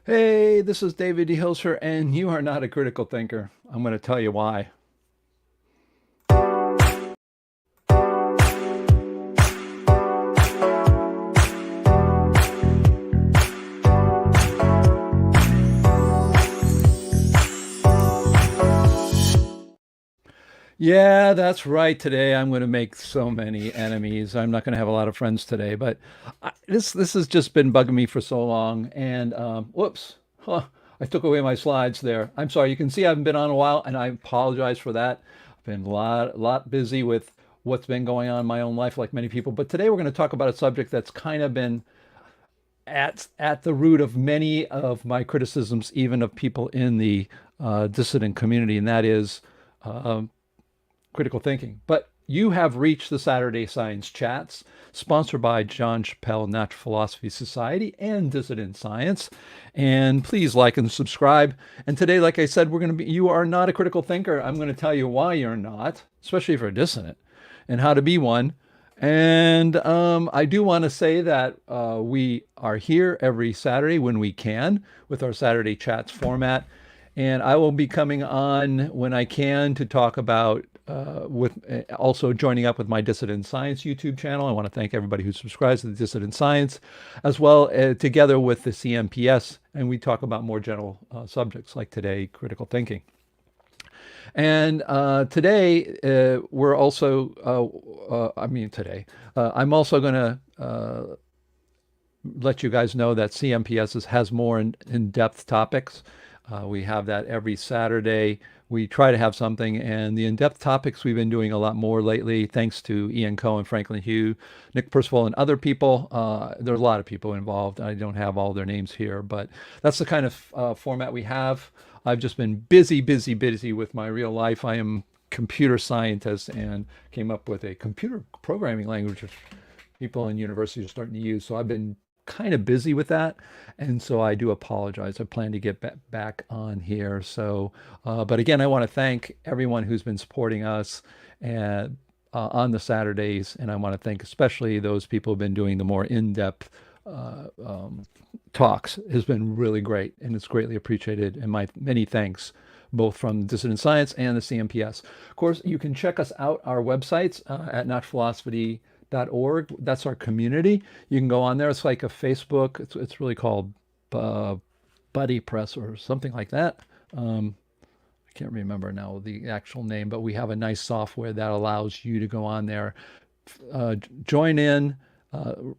Hey, this is David D. Hilster, and you are not a critical thinker. I'm going to tell you why. Yeah, that's right. Today I'm going to make so many enemies. I'm not going to have a lot of friends today, but this has just been bugging me for so long. And whoops, I took away my slides there. I'm sorry. You can see I haven't been on a while, and I apologize for that. I've been a lot busy with what's been going on in my own life, like many people. But today we're going to talk about a subject that's kind of been at the root of many of my criticisms, even of people in the dissident community, and that is uh, critical thinking. But you have reached the Saturday Science Chats, sponsored by John Chappell Natural Philosophy Society and Dissident Science. And please like and subscribe. And today, like I said, you are not a critical thinker. I'm going to tell you why you're not, especially if you're a dissident, and how to be one. And I do want to say that we are here every Saturday when we can with our Saturday Chats format. And I will be coming on when I can to talk about with also joining up with my Dissident Science YouTube channel. I want to thank everybody who subscribes to the Dissident Science, as well together with the CMPS, and we talk about more general subjects like today, critical thinking. And today we're also, today I'm also going to let you guys know that CMPS has more in-depth topics. We have that every Saturday. We try to have something, and the in-depth topics we've been doing a lot more lately, thanks to Ian Cohen, Franklin Hugh, Nick Percival, and other people. There's a lot of people involved. I don't have all their names here, but that's the kind of format we have. I've just been busy, busy, busy with my real life. I am computer scientist and came up with a computer programming language which people in universities are starting to use. So I've been kind of busy with that, and so I do apologize. I plan to get back on here. So, but again, I want to thank everyone who's been supporting us and on the Saturdays, and I want to thank especially those people who've been doing the more in-depth uh, um, talks. It has been really great, and it's greatly appreciated. And my many thanks. Both from Dissident Science and the CMPS. Of course, you can check us out, our websites at notphilosophy.org. That's our community. You can go on there. It's like a Facebook. It's really called uh, Buddy Press or something like that. Um, I can't remember now the actual name, but we have a nice software that allows you to go on there, join in,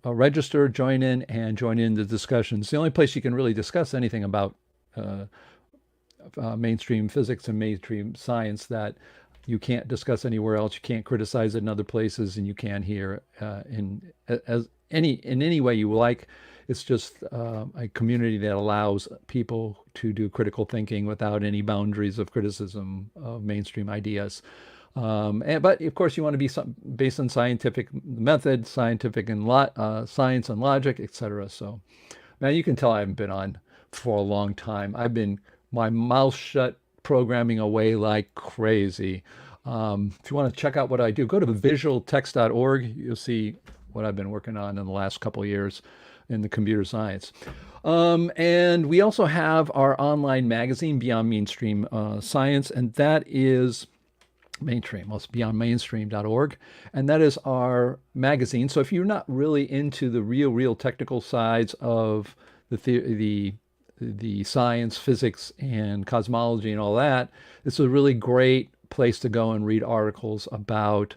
register, join in, and join in the discussions. The only place you can really discuss anything about uh, mainstream physics and mainstream science that you can't discuss anywhere else. You can't criticize it in other places, and you can't hear in any way you like. It's just a community that allows people to do critical thinking without any boundaries of criticism of mainstream ideas. But of course, you want to be based on scientific method, scientific and science and logic, etc. So, man, you can tell I haven't been on for a long time. I've been my mouth shut programming away like crazy. If you want to check out what I do, go to visualtext.org. You'll see what I've been working on in the last couple of years in the computer science. And we also have our online magazine, Beyond Mainstream Science, and that is mainstream. Well, it's beyondmainstream.org, and that is our magazine. So if you're not really into the real technical sides of the science, physics, and cosmology and all that, it's a really great place to go and read articles about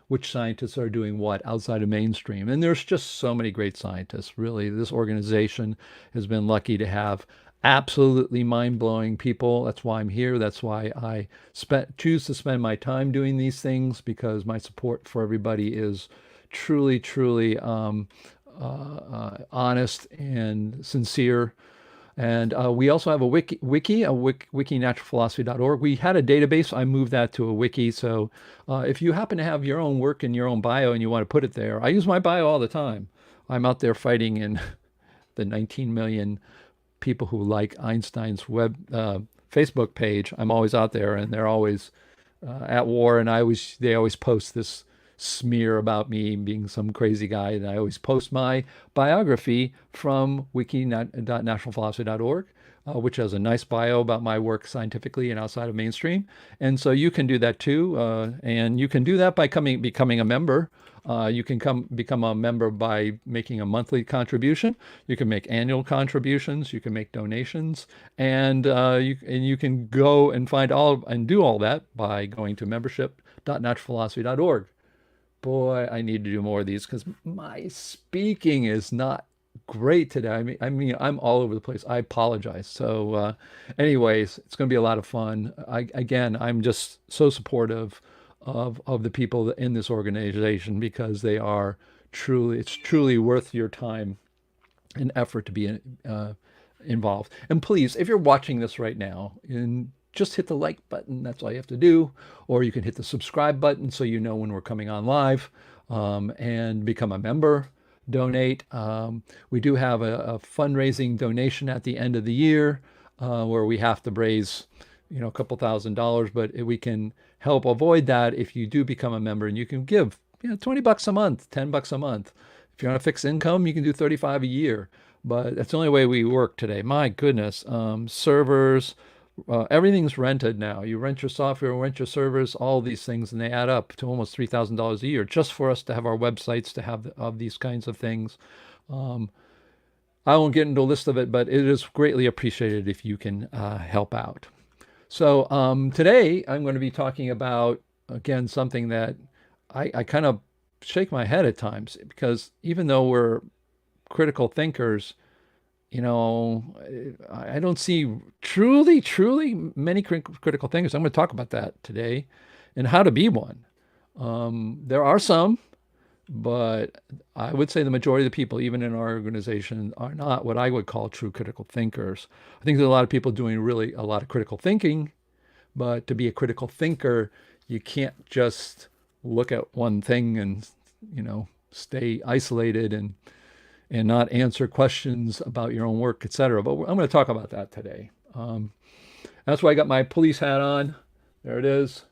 which scientists are doing what outside of mainstream. And there's just so many great scientists. Really, this organization has been lucky to have absolutely mind-blowing people. That's why I'm here. That's why I choose to spend my time doing these things, because my support for everybody is truly, truly honest and sincere. And we also have a wiki naturalphilosophy.org. We had a database. I moved that to a wiki. So if you happen to have your own work in your own bio and you want to put it there, I use my bio all the time. I'm out there fighting in the 19 million people who like Einstein's Facebook page. I'm always out there, and they're always at war. And they always post this smear about me being some crazy guy. And I always post my biography from wiki.nationalphilosophy.org, which has a nice bio about my work scientifically and outside of mainstream. And so you can do that too. And you can do that by becoming a member. You can become a member by making a monthly contribution. You can make annual contributions. You can make donations, and you can go and find all and do all that by going to membership.naturalphilosophy.org. Boy, I need to do more of these because my speaking is not great today. I mean, I'm all over the place. I apologize. So, anyways, it's going to be a lot of fun. Again, I'm just so supportive of the people in this organization because they are it's truly worth your time and effort to be involved. And please, if you're watching this right now, and just hit the like button. That's all you have to do. Or you can hit the subscribe button so you know when we're coming on live, and become a member, donate. We do have a fundraising donation at the end of the year where we have to raise, a couple $1,000, but we can help avoid that if you do become a member, and you can give, $20 a month, $10 a month. If you're on a fixed income, you can do 35 a year. But that's the only way we work today. My goodness, servers, everything's rented now. You rent your software, rent your servers, all these things, and they add up to almost $3,000 a year just for us to have our websites, to have of these kinds of things. I won't get into a list of it, but it is greatly appreciated if you can help out. So today I'm going to be talking about, again, something that I kind of shake my head at times, because even though we're critical thinkers, I don't see truly many critical thinkers. I'm going to talk about that today and how to be one. There are some, but I would say the majority of the people, even in our organization, are not what I would call true critical thinkers. I think there's a lot of people doing really a lot of critical thinking, but to be a critical thinker, you can't just look at one thing and, stay isolated and not answer questions about your own work, etc. But I'm going to talk about that today. That's why I got my police hat on. There it is,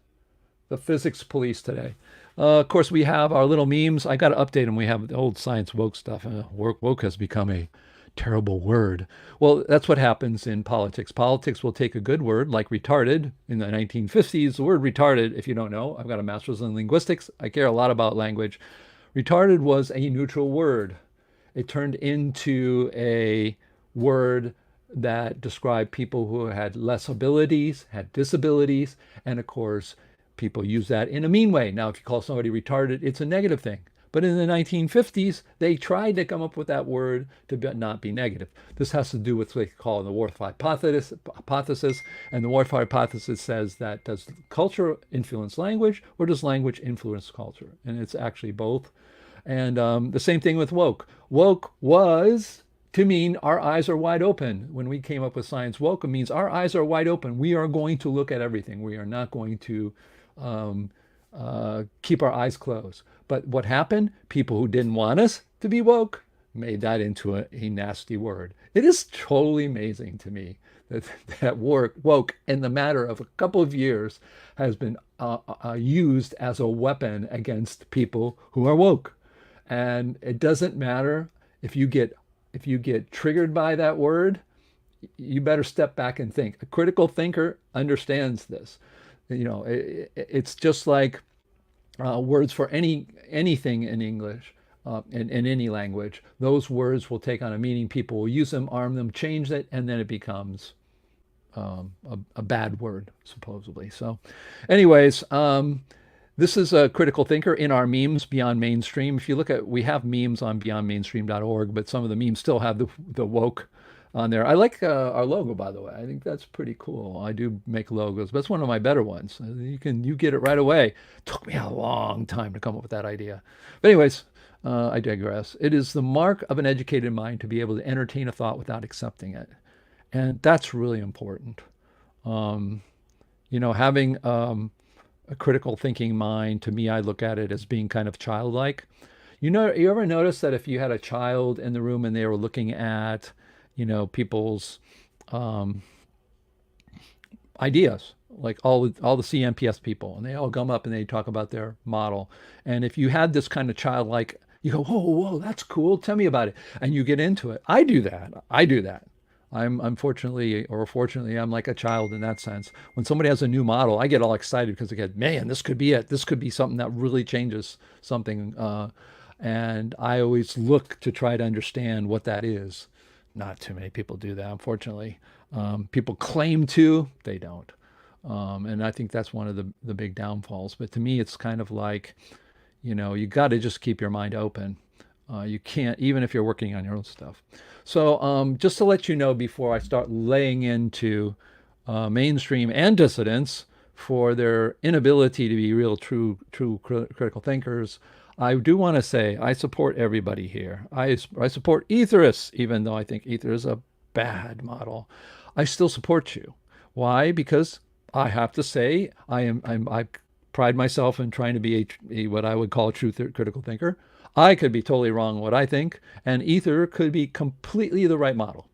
the physics police today. Of course, we have our little memes. I got to update them. We have the old science woke stuff. Woke has become a terrible word. Well, that's what happens in politics. Politics will take a good word like retarded. In the 1950s, the word retarded, if you don't know, I've got a master's in linguistics. I care a lot about language. Retarded was a neutral word. It turned into a word that described people who had less abilities, had disabilities, and of course, people use that in a mean way. Now, if you call somebody retarded, it's a negative thing. But in the 1950s, they tried to come up with that word to not be negative. This has to do with what they call the Whorf hypothesis. And the Whorf hypothesis says that, does culture influence language, or does language influence culture? And it's actually both. And the same thing with woke. Woke was to mean our eyes are wide open. When we came up with science woke, it means our eyes are wide open. We are going to look at everything. We are not going to keep our eyes closed. But what happened? People who didn't want us to be woke made that into a nasty word. It is totally amazing to me that woke, in the matter of a couple of years, has been used as a weapon against people who are woke. And it doesn't matter if you get triggered by that word, you better step back and think. A critical thinker understands this. It's just like words for anything in English, in any language. Those words will take on a meaning. People will use them, arm them, change it, and then it becomes a bad word, supposedly. So, anyways, this is a critical thinker in our memes beyond mainstream. If you look at, we have memes on beyondmainstream.org, but some of the memes still have the woke on there. I like our logo, by the way. I think that's pretty cool. I do make logos, but it's one of my better ones. You get it right away. Took me a long time to come up with that idea. But anyways, I digress. It is the mark of an educated mind to be able to entertain a thought without accepting it. And that's really important. Having a critical thinking mind, to me, I look at it as being kind of childlike. You ever notice that if you had a child in the room and they were looking at, people's ideas like all the CMPS people, and they all come up and they talk about their model. And if you had this kind of childlike, you go, whoa, whoa, that's cool. Tell me about it, and you get into it. I do that. I do that. I'm unfortunately or fortunately, I'm like a child in that sense. When somebody has a new model, I get all excited because I get, man, this could be it. This could be something that really changes something. And I always look to try to understand what that is. Not too many people do that, unfortunately. People claim to, they don't. And I think that's one of the big downfalls. But to me, it's kind of like, you got to just keep your mind open. You can't, even if you're working on your own stuff. So just to let you know before I start laying into mainstream and dissidents for their inability to be real, true critical thinkers, I do want to say I support everybody here. I support etherists, even though I think ether is a bad model. I still support you. Why? Because I have to say I pride myself in trying to be a what I would call a true critical thinker. I could be totally wrong what I think, and ether could be completely the right model.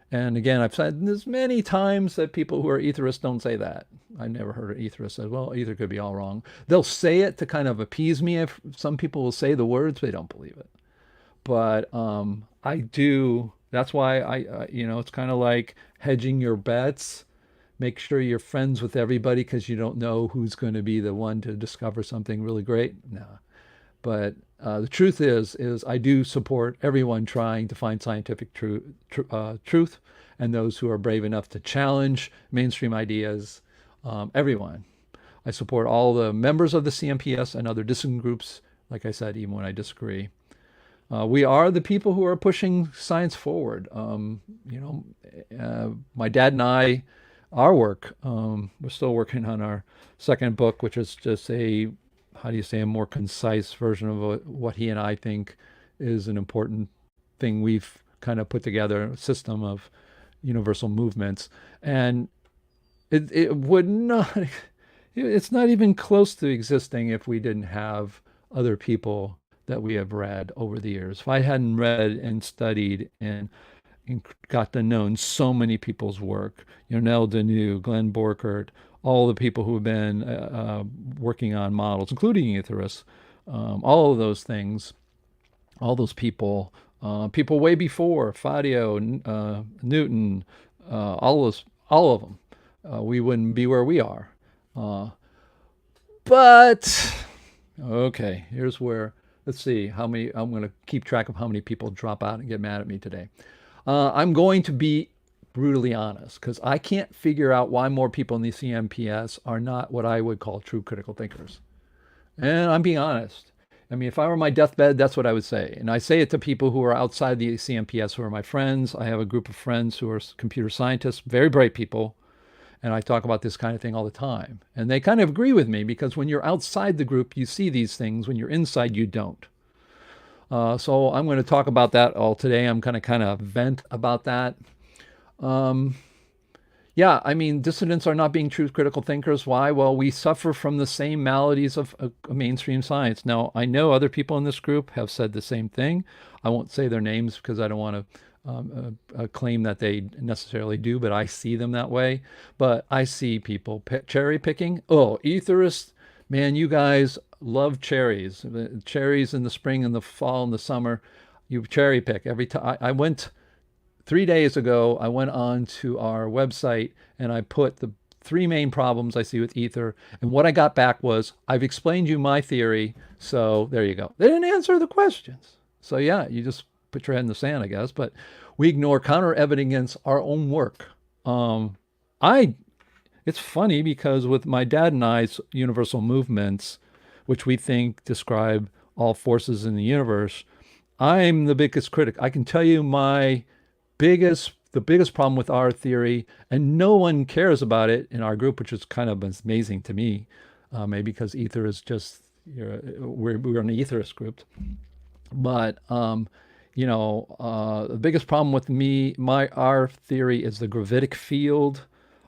And again, I've said this many times that people who are etherists don't say that. I never heard an etherist say, well, ether could be all wrong. They'll say it to kind of appease me. If some people will say the words, but they don't believe it. But I do. That's why it's kind of like hedging your bets. Make sure you're friends with everybody because you don't know who's going to be the one to discover something really great. No. But the truth is I do support everyone trying to find scientific truth, and those who are brave enough to challenge mainstream ideas. Everyone. I support all the members of the CMPS and other dissident groups, like I said, even when I disagree. We are the people who are pushing science forward. My dad and I, our work, we're still working on our second book, which is just how do you say, a more concise version of what he and I think is an important thing we've kind of put together, a system of universal movements. And it would not, it's not even close to existing if we didn't have other people that we have read over the years. If I hadn't read and studied and got to know so many people's work, Nell Deneau, Glenn Borkert, all the people who have been working on models, including etherists, all of those things, all those people, people way before Fadio, Newton, all of them, we wouldn't be where we are. But okay, here's where, let's see how many. I'm going to keep track of how many people drop out and get mad at me today. I'm going to be brutally honest because I can't figure out why more people in the CMPS are not what I would call true critical thinkers. And I'm being honest. I mean, if I were on my deathbed, that's what I would say. And I say it to people who are outside the CMPS who are my friends. I have a group of friends who are computer scientists, very bright people. And I talk about this kind of thing all the time. And they kind of agree with me because when you're outside the group, you see these things. When you're inside, you don't. So I'm going to talk about that all today. I'm going to kind of vent about that. Yeah, I mean, dissidents are not being true critical thinkers. Why? Well, we suffer from the same maladies of mainstream science. Now, I know other people in this group have said the same thing. I won't say their names because I don't want to claim that they necessarily do, but I see them that way. But I see people cherry picking. Oh, etherists, man, you guys love cherries. Cherries in the spring and the fall and the summer. You cherry pick every time. I went 3 days ago, I went on to our website and I put the three main problems I see with ether. And what I got back was, I've explained you my theory. So there you go. They didn't answer the questions. So yeah, you just put your head in the sand, I guess. But we ignore counter evidence our own work. It's funny because with my dad and I's universal movements, which we think describe all forces in the universe, I'm the biggest critic. I can tell you the biggest problem with our theory, and no one cares about it in our group, which is kind of amazing to me, maybe because ether is just, we're an etherist group. But the biggest problem with our theory is the gravitic field.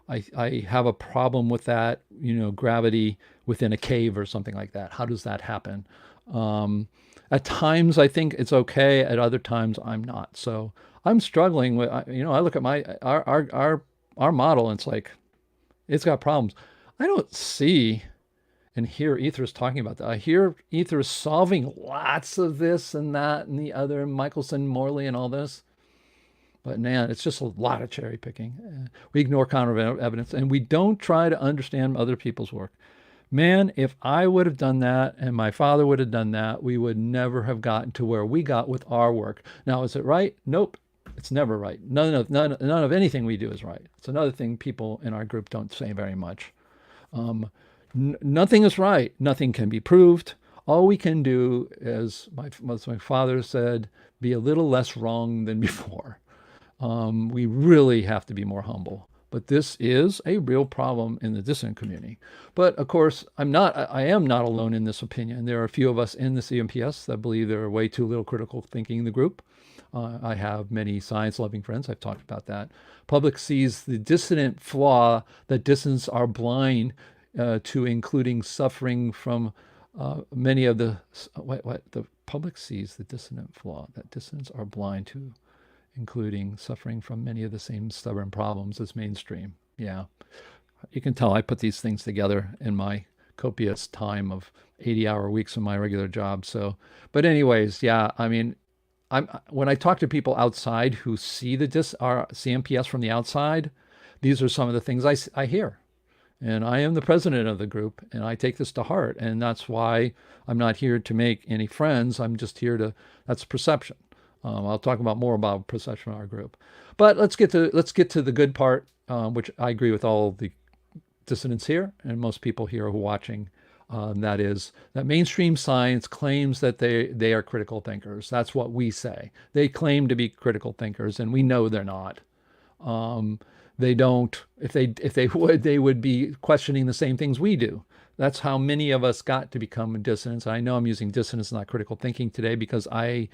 I have a problem with that, gravity within a cave or something like that. How does that happen? At times I think it's okay. At other times I'm not. So I'm struggling with, I look at our model and it's like, It's got problems. I don't see and hear etherists talking about that. I hear etherists solving lots of this and that and the other, Michelson, Morley, and all this. But man, it's just a lot of cherry picking. We ignore counter evidence and we don't try to understand other people's work. Man, if I would have done that and my father would have done that, we would never have gotten to where we got with our work. Now, is it right? Nope. It's never right. None of anything we do is right. It's another thing people in our group don't say very much. Nothing is right. Nothing can be proved. All we can do, as my father said, be a little less wrong than before. We really have to be more humble. But this is a real problem in the dissident community. But of course, I am not alone in this opinion. There are a few of us in the CMPS that believe there are way too little critical thinking in the group. I have many science-loving friends. I've talked about that. Public sees the dissident flaw that dissidents are blind to, including suffering from many of the the public sees the dissident flaw that dissidents are blind to, including suffering from many of the same stubborn problems as mainstream. Yeah, you can tell I put these things together in my copious time of 80-hour weeks in my regular job. So, but anyways, yeah, I mean, when I talk to people outside who see our CMPS from the outside, these are some of the things I hear. And I am the president of the group, and I take this to heart. And that's why I'm not here to make any friends. I'm just here that's perception. I'll talk about more about perception in our group. But let's get to the good part, which I agree with all the dissidents here and most people here who are watching. That is that mainstream science claims that they are critical thinkers. That's what we say. They claim to be critical thinkers, and we know they're not. They don't. If they would, they would be questioning the same things we do. That's how many of us got to become dissidents. I know I'm using dissonance, not critical thinking today, because I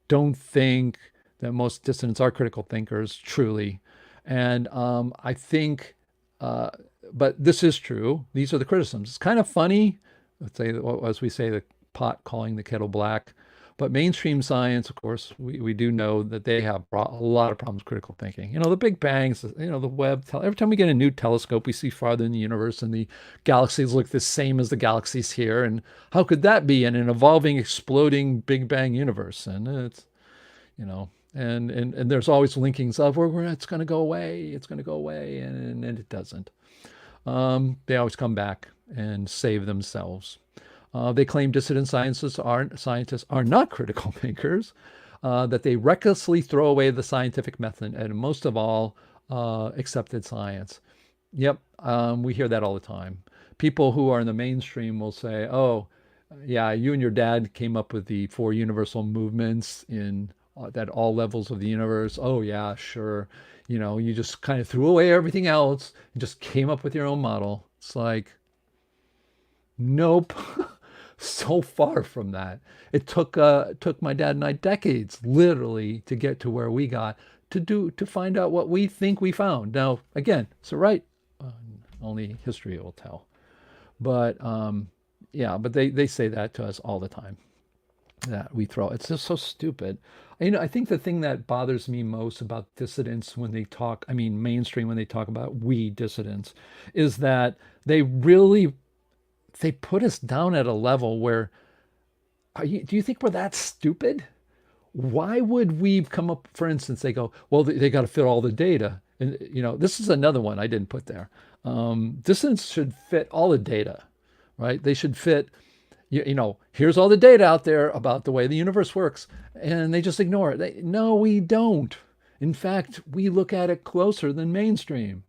don't think that most dissidents are critical thinkers, truly. And I think, but this is true. These are the criticisms. It's kind of funny, let's say, as we say, the pot calling the kettle black. But mainstream science, of course, we do know that they have a lot of problems with critical thinking. You know, the Big Bangs, you know, the Webb. Every time we get a new telescope, we see farther in the universe, and the galaxies look the same as the galaxies here. And how could that be in an evolving, exploding Big Bang universe? And it's, you know, and there's always linkings of where it's going to go away, and it doesn't. They always come back and save themselves. They claim dissident scientists are not critical thinkers, that they recklessly throw away the scientific method, and most of all, accepted science. Yep, we hear that all the time. People who are in the mainstream will say, "Oh, yeah, you and your dad came up with the four universal movements in at all levels of the universe. Oh, yeah, sure. You know, you just kind of threw away everything else and just came up with your own model." It's like, nope. So far from that. It took my dad and I decades, literally, to get to where we got to find out what we think we found. Now, again, so right, only history will tell. But yeah, but they say that to us all the time. That we throw. It's just so stupid. You know, I think the thing that bothers me most about dissidents when they talk, I mean, mainstream when they talk about we dissidents, is that they put us down at a level where, do you think we're that stupid? Why would we come up, for instance, they go, well, they got to fit all the data. And, you know, this is another one I didn't put there. Dissidents should fit all the data, right? They should fit, you know, here's all the data out there about the way the universe works, and they just ignore it. No, we don't. In fact, we look at it closer than mainstream.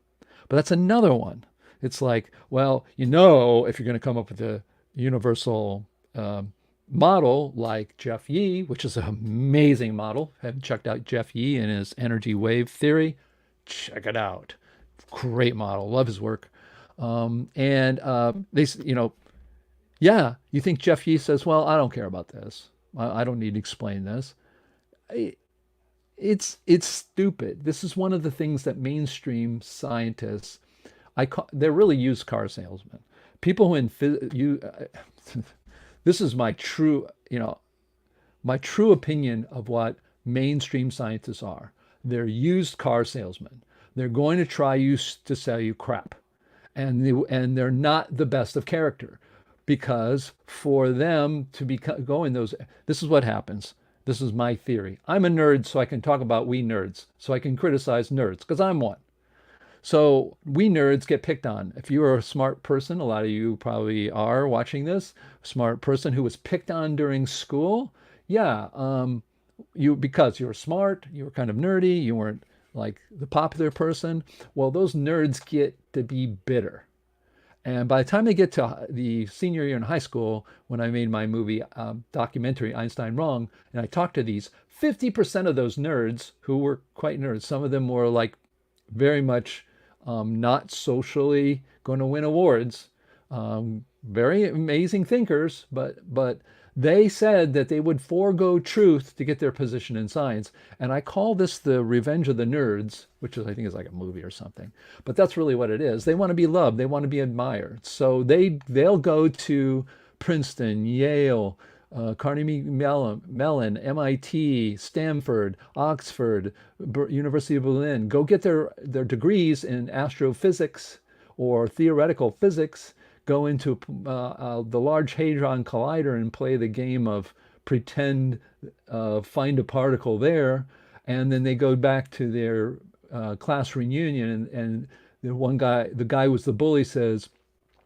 But that's another one. It's like, well, you know, if you're going to come up with a universal model like Jeff Yee, which is an amazing model. Haven't checked out Jeff Yee and his energy wave theory? Check it out. Great model. Love his work. They, you know, yeah, you think Jeff Yee says, well, I don't care about this. I don't need to explain this. It's stupid. This is one of the things that mainstream scientists, they're really used car salesmen. People who this is my true, you know, my true opinion of what mainstream scientists are. They're used car salesmen. They're going to try to sell you crap. and they're not the best of character because for them to be going those, this is what happens. This is my theory. I'm a nerd, so I can talk about we nerds, so I can criticize nerds because I'm one. So we nerds get picked on. If you're a smart person, a lot of you probably are watching this, smart person who was picked on during school, yeah, you because you were smart, you were kind of nerdy, you weren't like the popular person. Well, those nerds get to be bitter. And by the time they get to the senior year in high school, when I made my movie documentary, Einstein Wrong, and I talked to these 50% of those nerds who were quite nerds, some of them were like very much not socially going to win awards, very amazing thinkers, but they said that they would forego truth to get their position in science. And I call this the Revenge of the Nerds, which is I think is like a movie or something. But that's really what it is. They want to be loved. They want to be admired. So they'll go to Princeton, Yale, Carnegie Mellon, MIT, Stanford, Oxford, University of Berlin, go get their degrees in astrophysics or theoretical physics, go into the Large Hadron Collider and play the game of pretend find a particle there, and then they go back to their class reunion, and the guy who was the bully says,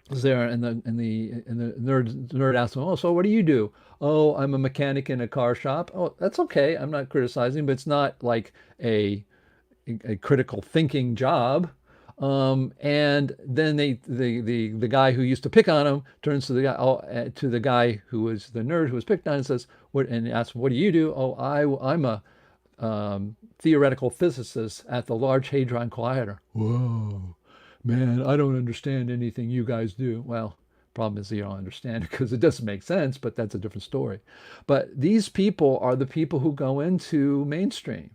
was there, and the nerd asks him, "Oh, so what do you do?" "Oh, I'm a mechanic in a car shop." "Oh, that's okay. I'm not criticizing, but it's not like a critical thinking job." And then the guy who used to pick on him turns to the guy who was the nerd who was picked on and says, "What?" and asks, "What do you do?" "Oh, I'm a theoretical physicist at the Large Hadron Collider." "Whoa, man, I don't understand anything you guys do." Well, problem is you don't understand it because it doesn't make sense, but that's a different story. But these people are the people who go into mainstream.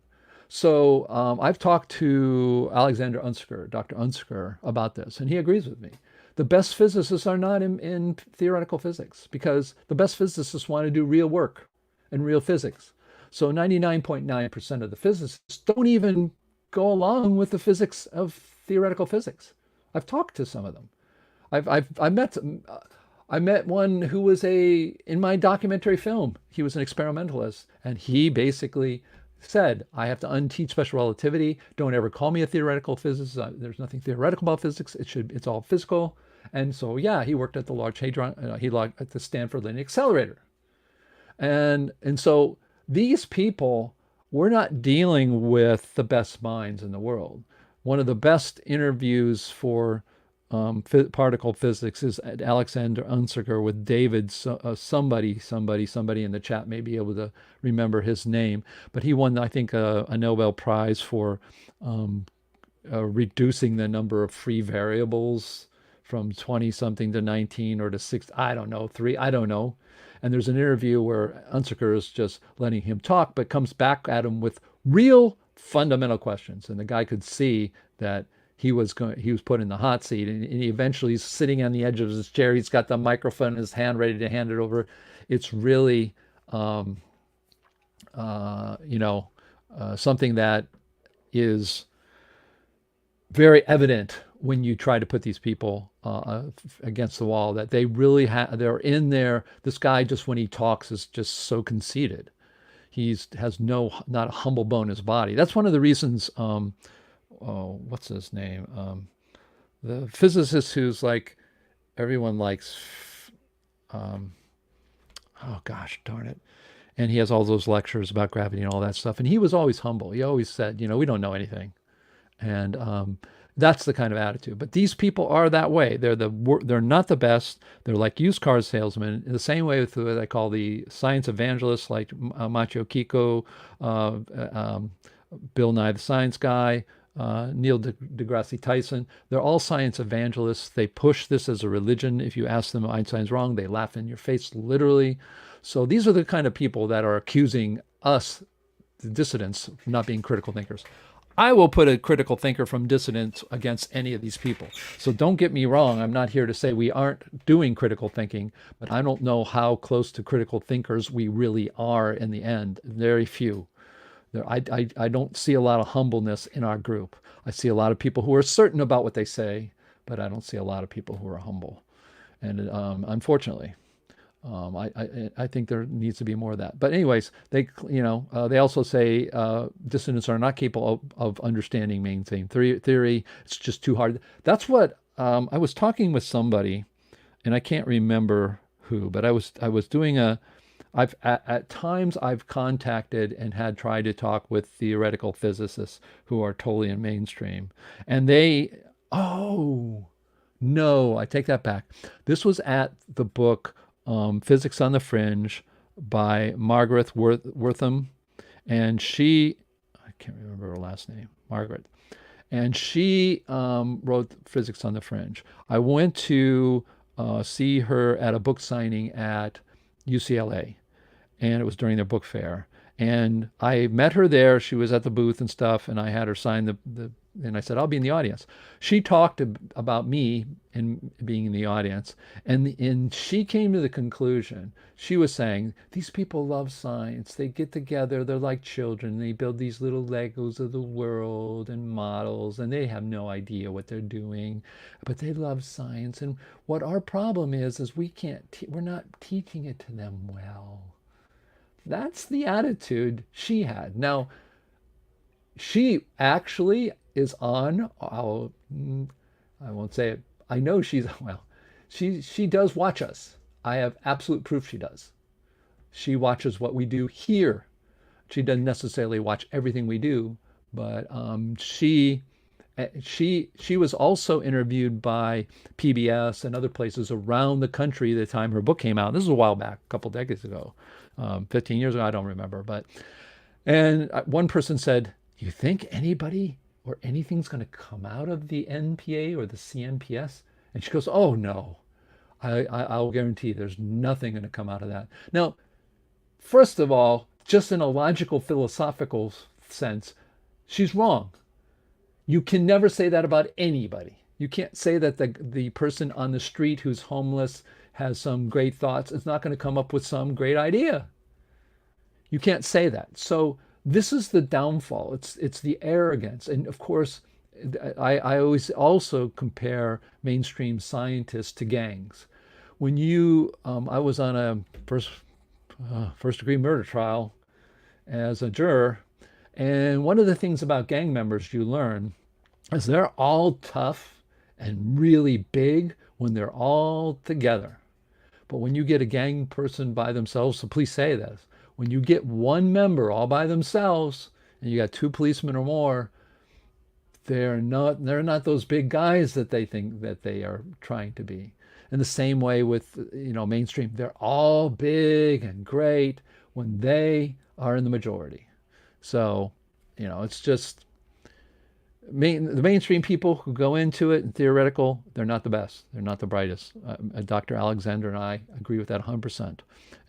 So I've talked to Alexander Unsker, Dr. Unsker, about this, and he agrees with me. The best physicists are not in theoretical physics because the best physicists want to do real work and real physics. So 99.9% of the physicists don't even go along with the physics of theoretical physics. I've talked to some of them. I met one who was in my documentary film. He was an experimentalist, and he basically said, "I have to unteach special relativity. Don't ever call me a theoretical physicist. There's nothing theoretical about physics. It's all physical." And so, yeah, he worked at the Large Hadron. He worked at the Stanford Linear Accelerator, and so these people, we're not dealing with the best minds in the world. One of the best interviews for particle physics is at Alexander Unziker with David. Somebody in the chat may be able to remember his name, but he won, I think, a Nobel Prize for reducing the number of free variables from 20 something to 19 or to 6. I don't know, 3. I don't know. And there's an interview where Unziker is just letting him talk, but comes back at him with real fundamental questions. And the guy could see that he was put in the hot seat, and he eventually is sitting on the edge of his chair. He's got the microphone in his hand, ready to hand it over. It's really, something that is very evident when you try to put these people against the wall, that they really they're in there. This guy, just when he talks, is just so conceited. Has not a humble bone in his body. That's one of the reasons. What's his name? The physicist who's like everyone likes. Oh gosh, darn it! And he has all those lectures about gravity and all that stuff. And he was always humble. He always said, we don't know anything, and that's the kind of attitude. But these people are that way. They're not the best. They're like used car salesmen. In the same way with what I call the science evangelists, like Machio Kiko, Bill Nye the Science Guy, Neil deGrasse Tyson. They're all science evangelists. They push this as a religion. If you ask them Einstein's wrong, they laugh in your face, literally. So these are the kind of people that are accusing us, the dissidents, of not being critical thinkers. I will put a critical thinker from dissidents against any of these people. So don't get me wrong. I'm not here to say we aren't doing critical thinking, but I don't know how close to critical thinkers we really are in the end. Very few. I don't see a lot of humbleness in our group. I see a lot of people who are certain about what they say, but I don't see a lot of people who are humble. And unfortunately, I think there needs to be more of that. But anyways, they also say dissidents are not capable of understanding mainstream theory. It's just too hard. That's what I was talking with somebody, and I can't remember who, but I was doing a. I've at times I've contacted and had tried to talk with theoretical physicists who are totally in mainstream, and oh no, I take that back. This was at the book Physics on the Fringe by Margaret Wortham, and I can't remember her last name, Margaret, and she wrote Physics on the Fringe. I went to see her at a book signing at UCLA, and it was during their book fair. And I met her there. She was at the booth and stuff, and I had her sign and I said, I'll be in the audience. She talked about me and being in the audience, and she came to the conclusion. She was saying, these people love science. They get together, they're like children. They build these little Legos of the world and models, and they have no idea what they're doing, but they love science. And what our problem is we're not teaching it to them well. That's the attitude she had. Now, she actually is on, I won't say it. I know she does watch us. I have absolute proof she does. She watches what we do here. She doesn't necessarily watch everything we do, but she was also interviewed by PBS and other places around the country the time her book came out. This is a while back, a couple decades ago, 15 years ago, I don't remember. And one person said, you think anybody or anything's going to come out of the NPA or the CNPS? And she goes, oh no, I'll guarantee there's nothing going to come out of that. Now, first of all, just in a logical, philosophical sense, she's wrong. You can never say that about anybody. You can't say that the person on the street who's homeless has some great thoughts. It's not going to come up with some great idea. You can't say that. So this is the downfall. It's the arrogance. And of course, I always also compare mainstream scientists to gangs. When I was on a first degree murder trial as a juror, and one of the things about gang members you learn is they're all tough and really big when they're all together. But when you get a gang person by themselves, so please say this, when you get one member all by themselves and you got two policemen or more, they're not those big guys that they think that they are trying to be. In the same way with mainstream, they're all big and great when they are in the majority. So it's just the mainstream people who go into it and theoretical, they're not the best. They're not the brightest. Dr. Alexander and I agree with that 100%.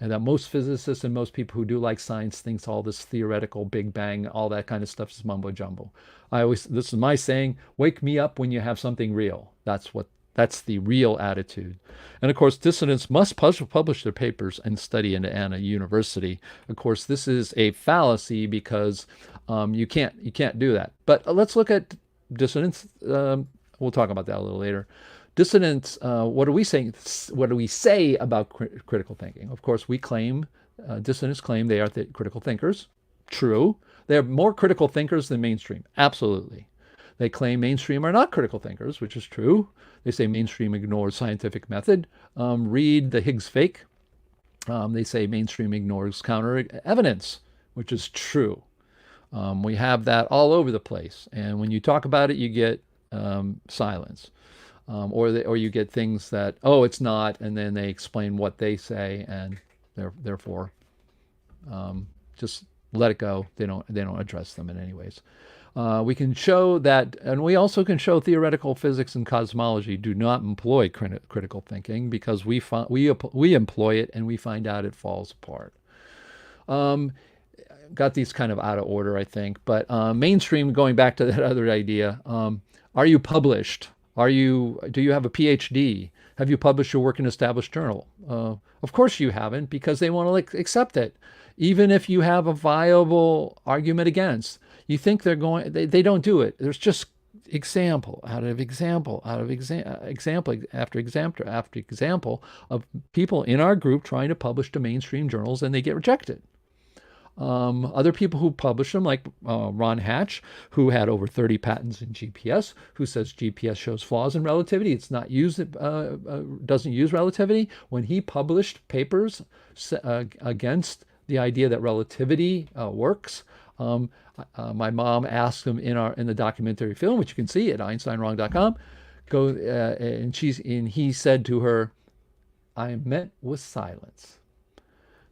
And that most physicists and most people who do like science thinks all this theoretical Big Bang, all that kind of stuff is mumbo jumbo. This is my saying, wake me up when you have something real. That's the real attitude. And of course, dissidents must publish their papers and study in a university. Of course, this is a fallacy because you can't do that. But let's look at dissidents. We'll talk about that a little later. Dissidents, what do we say? What do we say about critical thinking? Of course, dissidents claim they are critical thinkers. True. They are more critical thinkers than mainstream. Absolutely. They claim mainstream are not critical thinkers, which is true. They say mainstream ignores scientific method. Read the Higgs fake. They say mainstream ignores counter evidence, which is true. We have that all over the place. And when you talk about it, you get silence. Or you get things that, oh, it's not, and then they explain what they say, and therefore just let it go. They don't address them in any ways. We can show that, and we also can show theoretical physics and cosmology do not employ critical thinking because we employ it and we find out it falls apart. Got these kind of out of order, I think, but mainstream, going back to that other idea, are you published? Do you have a PhD? Have you published your work in an established journal? Of course you haven't, because they want to accept it. Even if you have a viable argument against, you think they don't do it. example after example of people in our group trying to publish to mainstream journals and they get rejected. Other people who publish them, like Ron Hatch, who had over 30 patents in GPS, who says GPS shows flaws in relativity. It's not used, doesn't use relativity. When he published papers against the idea that relativity works, my mom asked him in the documentary film, which you can see at einsteinwrong.com, and he said to her, "I am met with silence."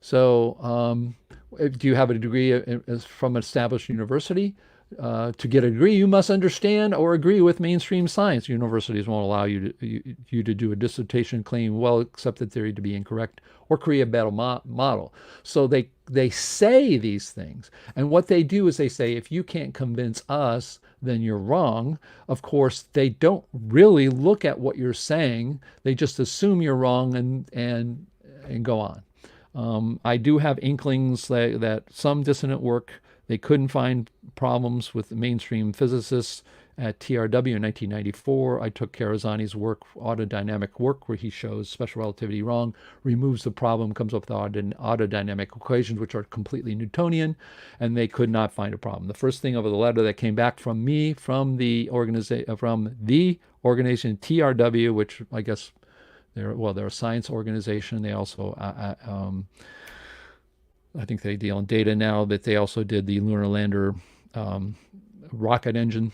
So, do you have a degree from an established university? To get a degree, you must understand or agree with mainstream science. Universities won't allow you to do a dissertation claim well-accepted theory to be incorrect or create a better model. So they say these things, and what they do is they say, if you can't convince us, then you're wrong. Of course, they don't really look at what you're saying. They just assume you're wrong and go on. I do have inklings that some dissonant work, they couldn't find problems with the mainstream physicists at TRW in 1994. I took Karazani's work, autodynamic work, where he shows special relativity wrong, removes the problem, comes up with autodynamic equations, which are completely Newtonian, and they could not find a problem. The first thing over the letter that came back from me, from the organization TRW, which I guess they're a science organization. They also, I think they deal in data now, but they also did the lunar lander rocket engine.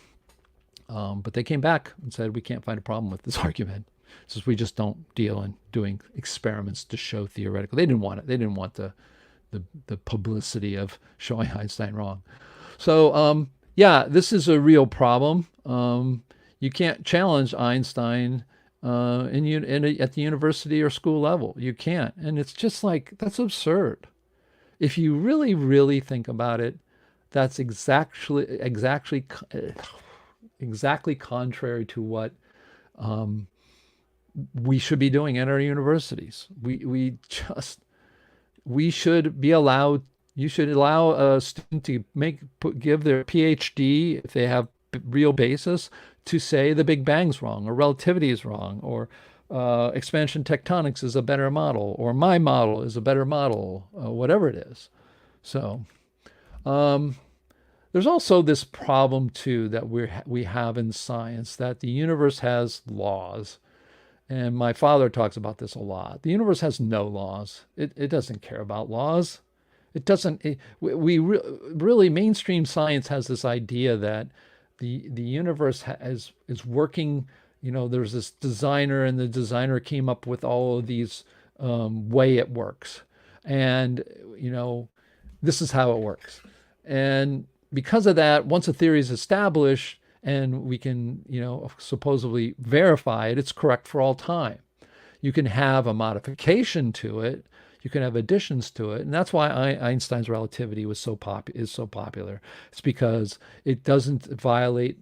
But they came back and said, we can't find a problem with this argument. Since we just don't deal in doing experiments to show theoretical. They didn't want it. They didn't want the publicity of showing Einstein wrong. So, yeah, this is a real problem. You can't challenge Einstein at the university or school level. You can't. And it's just like, that's absurd. If you really, really think about it, that's exactly contrary to what we should be doing at our universities. We should be allowed. You should allow a student to give their PhD, if they have real basis, to say the Big Bang's wrong, or relativity is wrong, or expansion tectonics is a better model, or my model is a better model, whatever it is. So there's also this problem too that we have in science, that the universe has laws. And my father talks about this a lot. The universe has no laws. It doesn't care about laws. It doesn't. Really, mainstream science has this idea that the universe is working. There's this designer, and the designer came up with all of these way it works, and this is how it works. And because of that, once a theory is established and we can, supposedly verify it, it's correct for all time. You can have a modification to it. You can have additions to it. And that's why Einstein's relativity is so popular. It's because it doesn't violate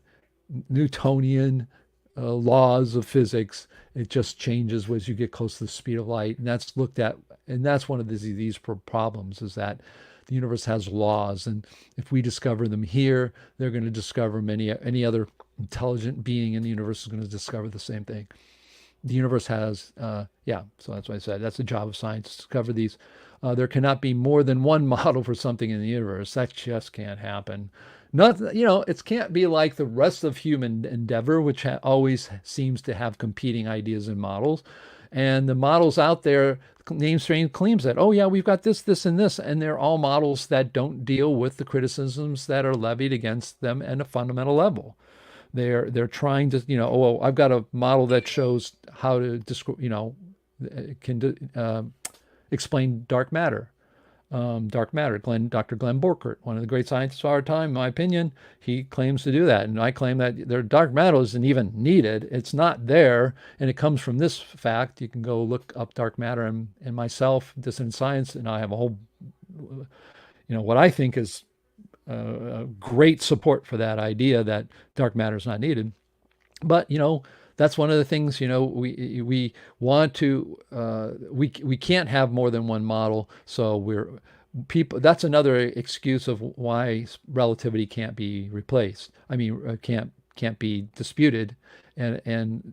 Newtonian laws of physics. It just changes as you get close to the speed of light. And that's looked at, and that's one of these problems, is that the universe has laws, and if we discover them here, they're going to discover any other intelligent being in the universe is going to discover the same thing. The universe has, so that's why I said that's the job of science, to discover these. There cannot be more than one model for something in the universe. That just can't happen. It can't be like the rest of human endeavor, which always seems to have competing ideas and models. And the models out there, mainstream claims that, oh yeah, we've got this, this, and this, and they're all models that don't deal with the criticisms that are levied against them at a fundamental level. They're trying to, I've got a model that shows how to explain dark matter. Dr. Glenn Borkert, one of the great scientists of our time, in my opinion, he claims to do that. And I claim that their dark matter isn't even needed. It's not there. And it comes from this fact. You can go look up dark matter and myself, Dissonant Science, and I have a whole, what I think is great support for that idea that dark matter is not needed. But, that's one of the things, we want to, we can't have more than one model. So that's another excuse of why relativity can't be replaced. Can't can't be disputed and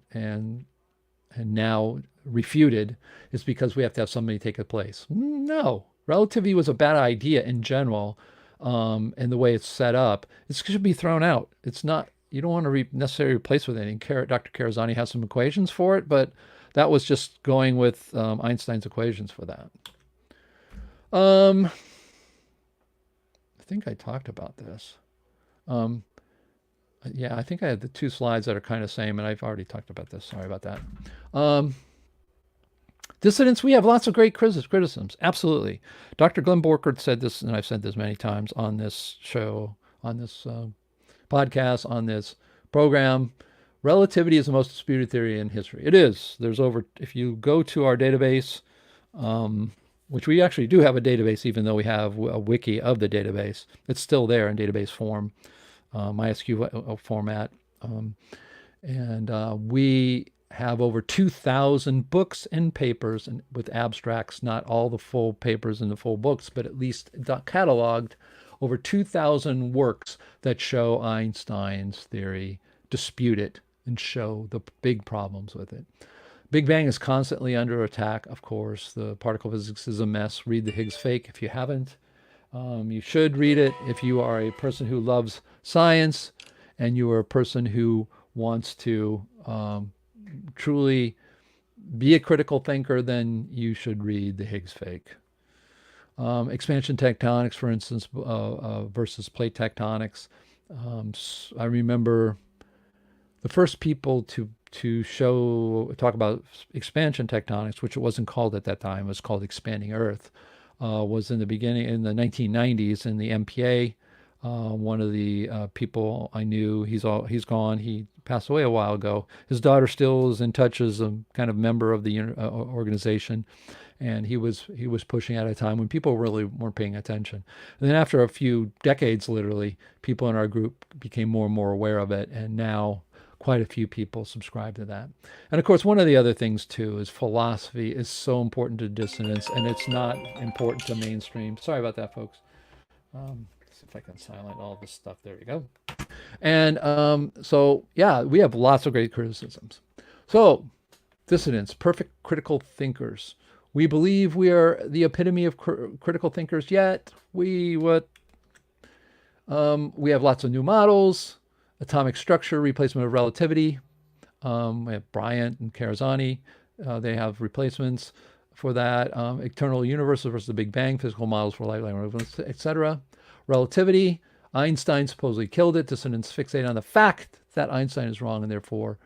now refuted is because we have to have somebody take its place. No, relativity was a bad idea in general, and the way it's set up, it should be thrown out. It's not. You don't want to necessarily replace with anything. Dr. Karazani has some equations for it, but that was just going with Einstein's equations for that. I think I talked about this. Yeah, I think I had the two slides that are kind of same, and I've already talked about this. Sorry about that. Dissidents, we have lots of great criticisms. Absolutely. Dr. Glenn Borkert said this, and I've said this many times on this show, on this podcast, on this program. Relativity is the most disputed theory in history. It is. There's over, if you go to our database, which we actually do have a database, even though we have a wiki of the database, it's still there in database form, MySQL format. And we have over 2,000 books and papers and with abstracts, not all the full papers and the full books, but at least cataloged over 2,000 works that show Einstein's theory, dispute it, and show the big problems with it. Big Bang is constantly under attack, of course. The particle physics is a mess. Read the Higgs Fake if you haven't. You should read it if you are a person who loves science and you are a person who wants to truly be a critical thinker, then you should read the Higgs Fake. Expansion tectonics, for instance, versus plate tectonics. I remember the first people to talk about expansion tectonics, which it wasn't called at that time, it was called expanding Earth, was in the beginning, in the 1990s in the MPA. One of the people I knew, he's gone. He passed away a while ago. His daughter still is in touch as a kind of member of the organization, and he was pushing at a time when people really weren't paying attention. And then after a few decades, literally, people in our group became more and more aware of it, and now quite a few people subscribe to that. And of course, one of the other things too is philosophy is so important to dissonance, and it's not important to mainstream. Sorry about that, folks. See if I can silent all this stuff. There you go. And so, yeah, we have lots of great criticisms. So, dissidents, perfect critical thinkers. We believe we are the epitome of critical thinkers, yet we have lots of new models. Atomic structure, replacement of relativity. We have Bryant and Karazani. They have replacements for that. Eternal universes versus the Big Bang, physical models for light, etc. Relativity, Einstein supposedly killed it. Dissonants fixate on the fact that Einstein is wrong, and therefore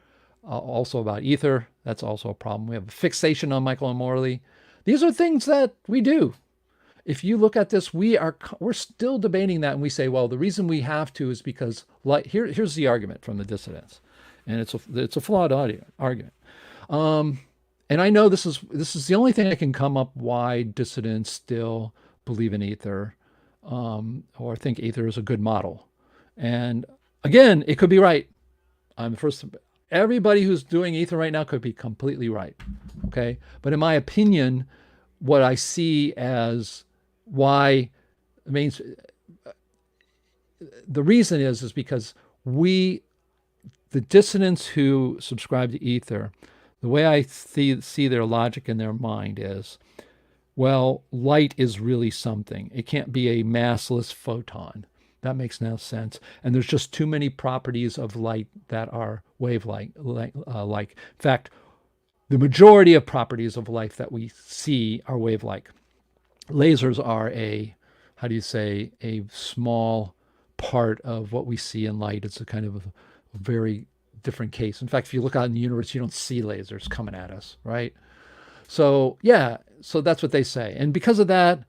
also about ether. That's also a problem. We have a fixation on Michael and Morley. These are things that we do. If you look at this, we're still debating that, and we say, well, the reason we have to is because here's the argument from the dissidents, and it's a flawed argument. And I know this is the only thing I can come up why dissidents still believe in ether, or think ether is a good model. And again, it could be right. I'm the first. Everybody who's doing ether right now could be completely right. Okay, but in my opinion, what I see as why the reason is because the dissidents who subscribe to ether, the way I see their logic in their mind is, well, light is really something. It can't be a massless photon. That makes no sense. And there's just too many properties of light that are wave-like. In fact, the majority of properties of light that we see are wave-like. Lasers are a small part of what we see in light. It's a kind of a very different case. In fact, if you look out in the universe, you don't see lasers coming at us, right? So yeah, so that's what they say. And because of that,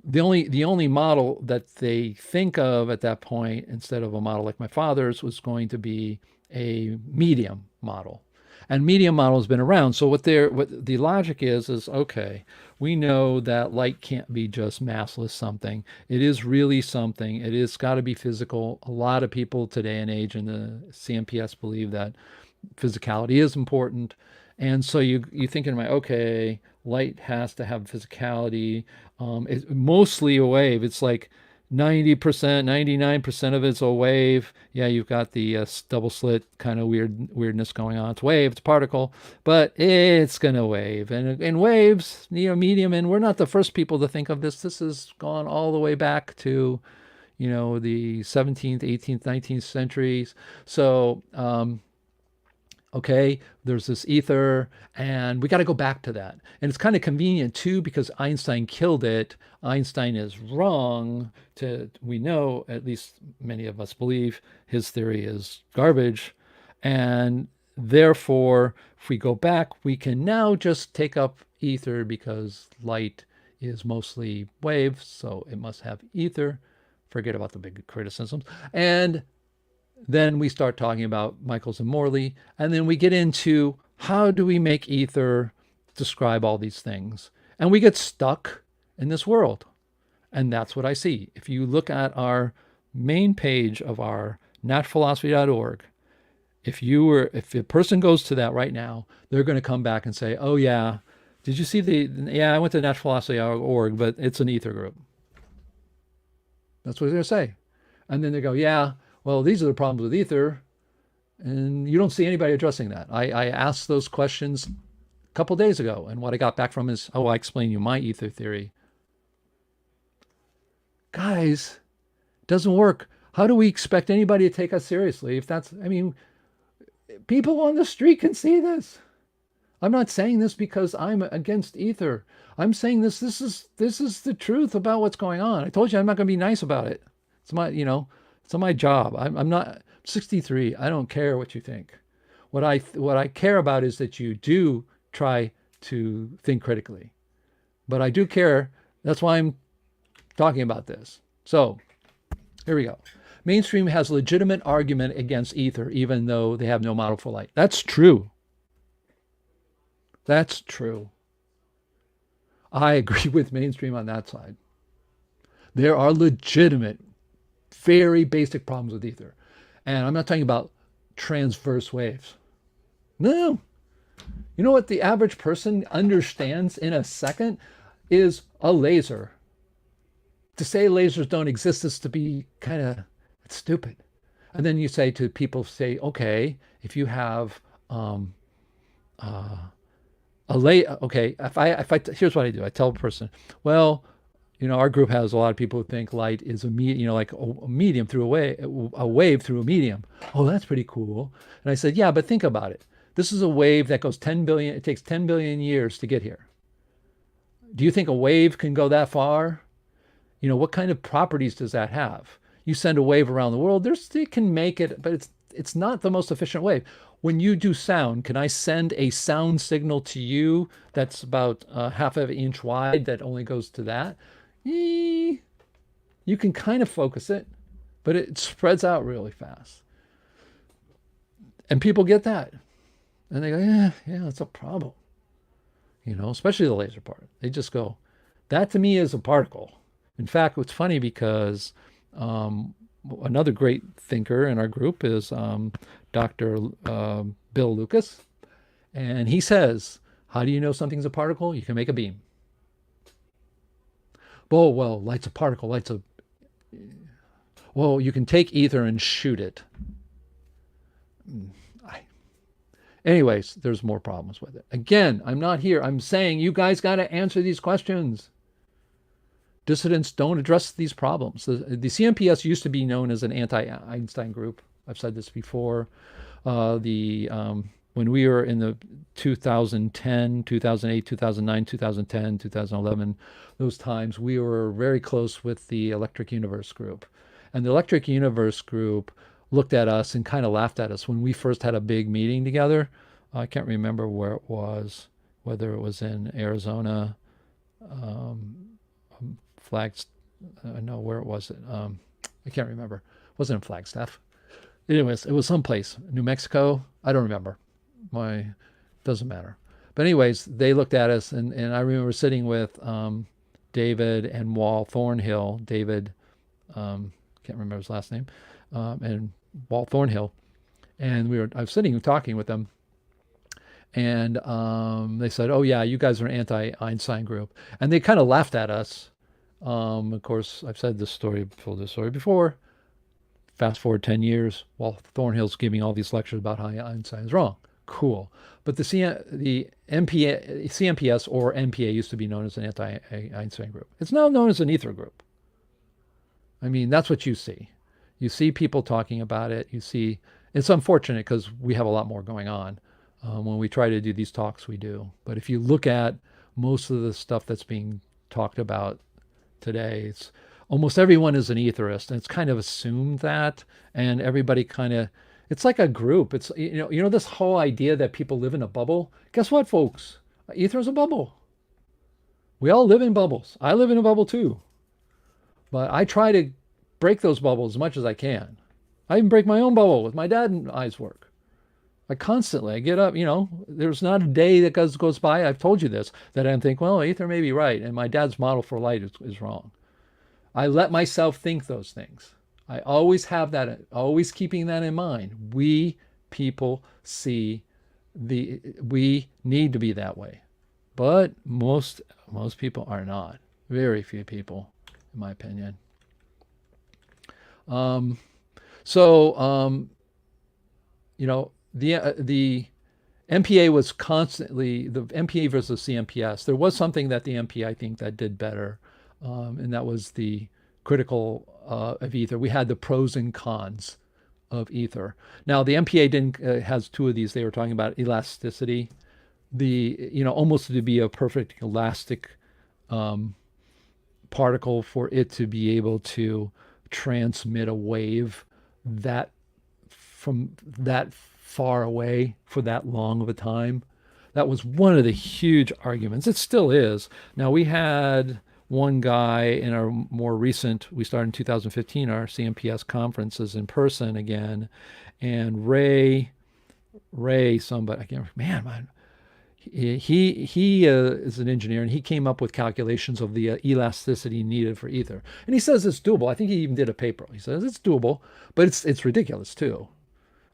the only model that they think of at that point, instead of a model like my father's, was going to be a medium model. And medium model has been around. So what the logic is okay, we know that light can't be just massless something. It is really something. It is got to be physical. A lot of people today and age in the CMPS believe that physicality is important. And so you think in my, okay, light has to have physicality. It's mostly a wave. It's like 90%, 99% of it's a wave. Yeah, you've got the double slit kind of weirdness going on. It's wave, it's particle, but it's gonna wave. And waves, medium, and we're not the first people to think of this. This has gone all the way back to, the 17th, 18th, 19th centuries. So, okay, there's this ether, and we got to go back to that. And it's kind of convenient too because Einstein killed it. Einstein is wrong. We know, at least many of us believe, his theory is garbage. And therefore, if we go back, we can now just take up ether because light is mostly waves, so it must have ether. Forget about the big criticisms. And then we start talking about Michaels and Morley, and then we get into how do we make ether describe all these things? And we get stuck in this world. And that's what I see. If you look at our main page of our natphilosophy.org, if a person goes to that right now, they're going to come back and say, oh yeah, did you see I went to natphilosophy.org, but it's an ether group. That's what they're going to say. And then they go, yeah, well, these are the problems with ether. And you don't see anybody addressing that. I asked those questions a couple days ago, and what I got back from is, oh, I explained you my ether theory. Guys, it doesn't work. How do we expect anybody to take us seriously if people on the street can see this. I'm not saying this because I'm against ether. I'm saying this is the truth about what's going on. I told you I'm not going to be nice about it. It's my job. I'm not 63. I don't care what you think. What I care about is that you do try to think critically. But I do care. That's why I'm talking about this. So here we go. Mainstream has legitimate argument against ether, even though they have no model for light. That's true. That's true. I agree with mainstream on that side. There are legitimate, very basic problems with ether. And I'm not talking about transverse waves. No. You know what the average person understands in a second is a laser. To say lasers don't exist is to be kind of stupid. And then you say to people, okay, if you have okay, here's what I do. I tell a person, well, our group has a lot of people who think light is like a medium through a wave through a medium. Oh, that's pretty cool. And I said, yeah, but think about it. This is a wave that goes 10 billion. It takes 10 billion years to get here. Do you think a wave can go that far? What kind of properties does that have? You send a wave around the world, it can make it, but it's not the most efficient wave. When you do sound, can I send a sound signal to you that's about half of an inch wide that only goes to that? You can kind of focus it, but it spreads out really fast. And people get that. And they go, yeah, that's a problem. Especially the laser part. They just go, that to me is a particle. In fact, it's funny because another great thinker in our group is Dr. Bill Lucas. And he says, how do you know something's a particle? You can make a beam. Oh, well, light's a particle. Well, you can take ether and shoot it. Anyways, there's more problems with it. Again, I'm not here. I'm saying you guys got to answer these questions. Dissidents don't address these problems. The CMPS used to be known as an anti-Einstein group. I've said this before. When we were in the 2010, 2008, 2009, 2010, 2011, those times, we were very close with the Electric Universe group. And the Electric Universe group looked at us and kind of laughed at us when we first had a big meeting together. I can't remember where it was, whether it was in Arizona, where it was. I can't remember. It wasn't in Flagstaff. Anyways, it was someplace, New Mexico. I don't remember. Doesn't matter. But anyways, they looked at us, and I remember sitting with David and Walt Thornhill. David, can't remember his last name, and Walt Thornhill, and I was sitting and talking with them, and they said, "Oh yeah, you guys are an anti-Einstein group," and they kind of laughed at us Of course, I've told this story before. Fast forward 10 years, while Thornhill's giving all these lectures about how Einstein is wrong. Cool. But the MPA, CMPS or MPA used to be known as an anti-Einstein group. It's now known as an ether group. I mean, that's what you see. You see people talking about it. You see, it's unfortunate because we have a lot more going on. When we try to do these talks, we do. But if you look at most of the stuff that's being talked about today, it's almost everyone is an etherist, and it's kind of assumed that, and everybody kind of, it's like a group. It's this whole idea that people live in a bubble. Guess what, folks? Ether is a bubble. We all live in bubbles. I live in a bubble too. But I try to break those bubbles as much as I can. I even break my own bubble with my dad and I's work. I get up, there's not a day that goes by, I've told you this, that I think, well, ether may be right, and my dad's model for light is wrong. I let myself think those things. I always have that, always keeping that in mind. We people we need to be that way. But most people are not. Very few people, in my opinion. Um, so, the MPA was constantly the MPA versus CMPS. There was something that the MPA, I think, that did better, and that was the critical of ether. We had the pros and cons of ether. Now, the MPA didn't has two of these. They were talking about elasticity, almost to be a perfect elastic particle for it to be able to transmit a wave that from that far away for that long of a time. That was one of the huge arguments. It still is. Now, we had one guy in our more recent, we started in 2015, our CMPS conferences in person again, and Ray, somebody, I can't remember, man, he is an engineer, and he came up with calculations of the elasticity needed for ether. And he says it's doable. I think he even did a paper. He says it's doable, but it's ridiculous too.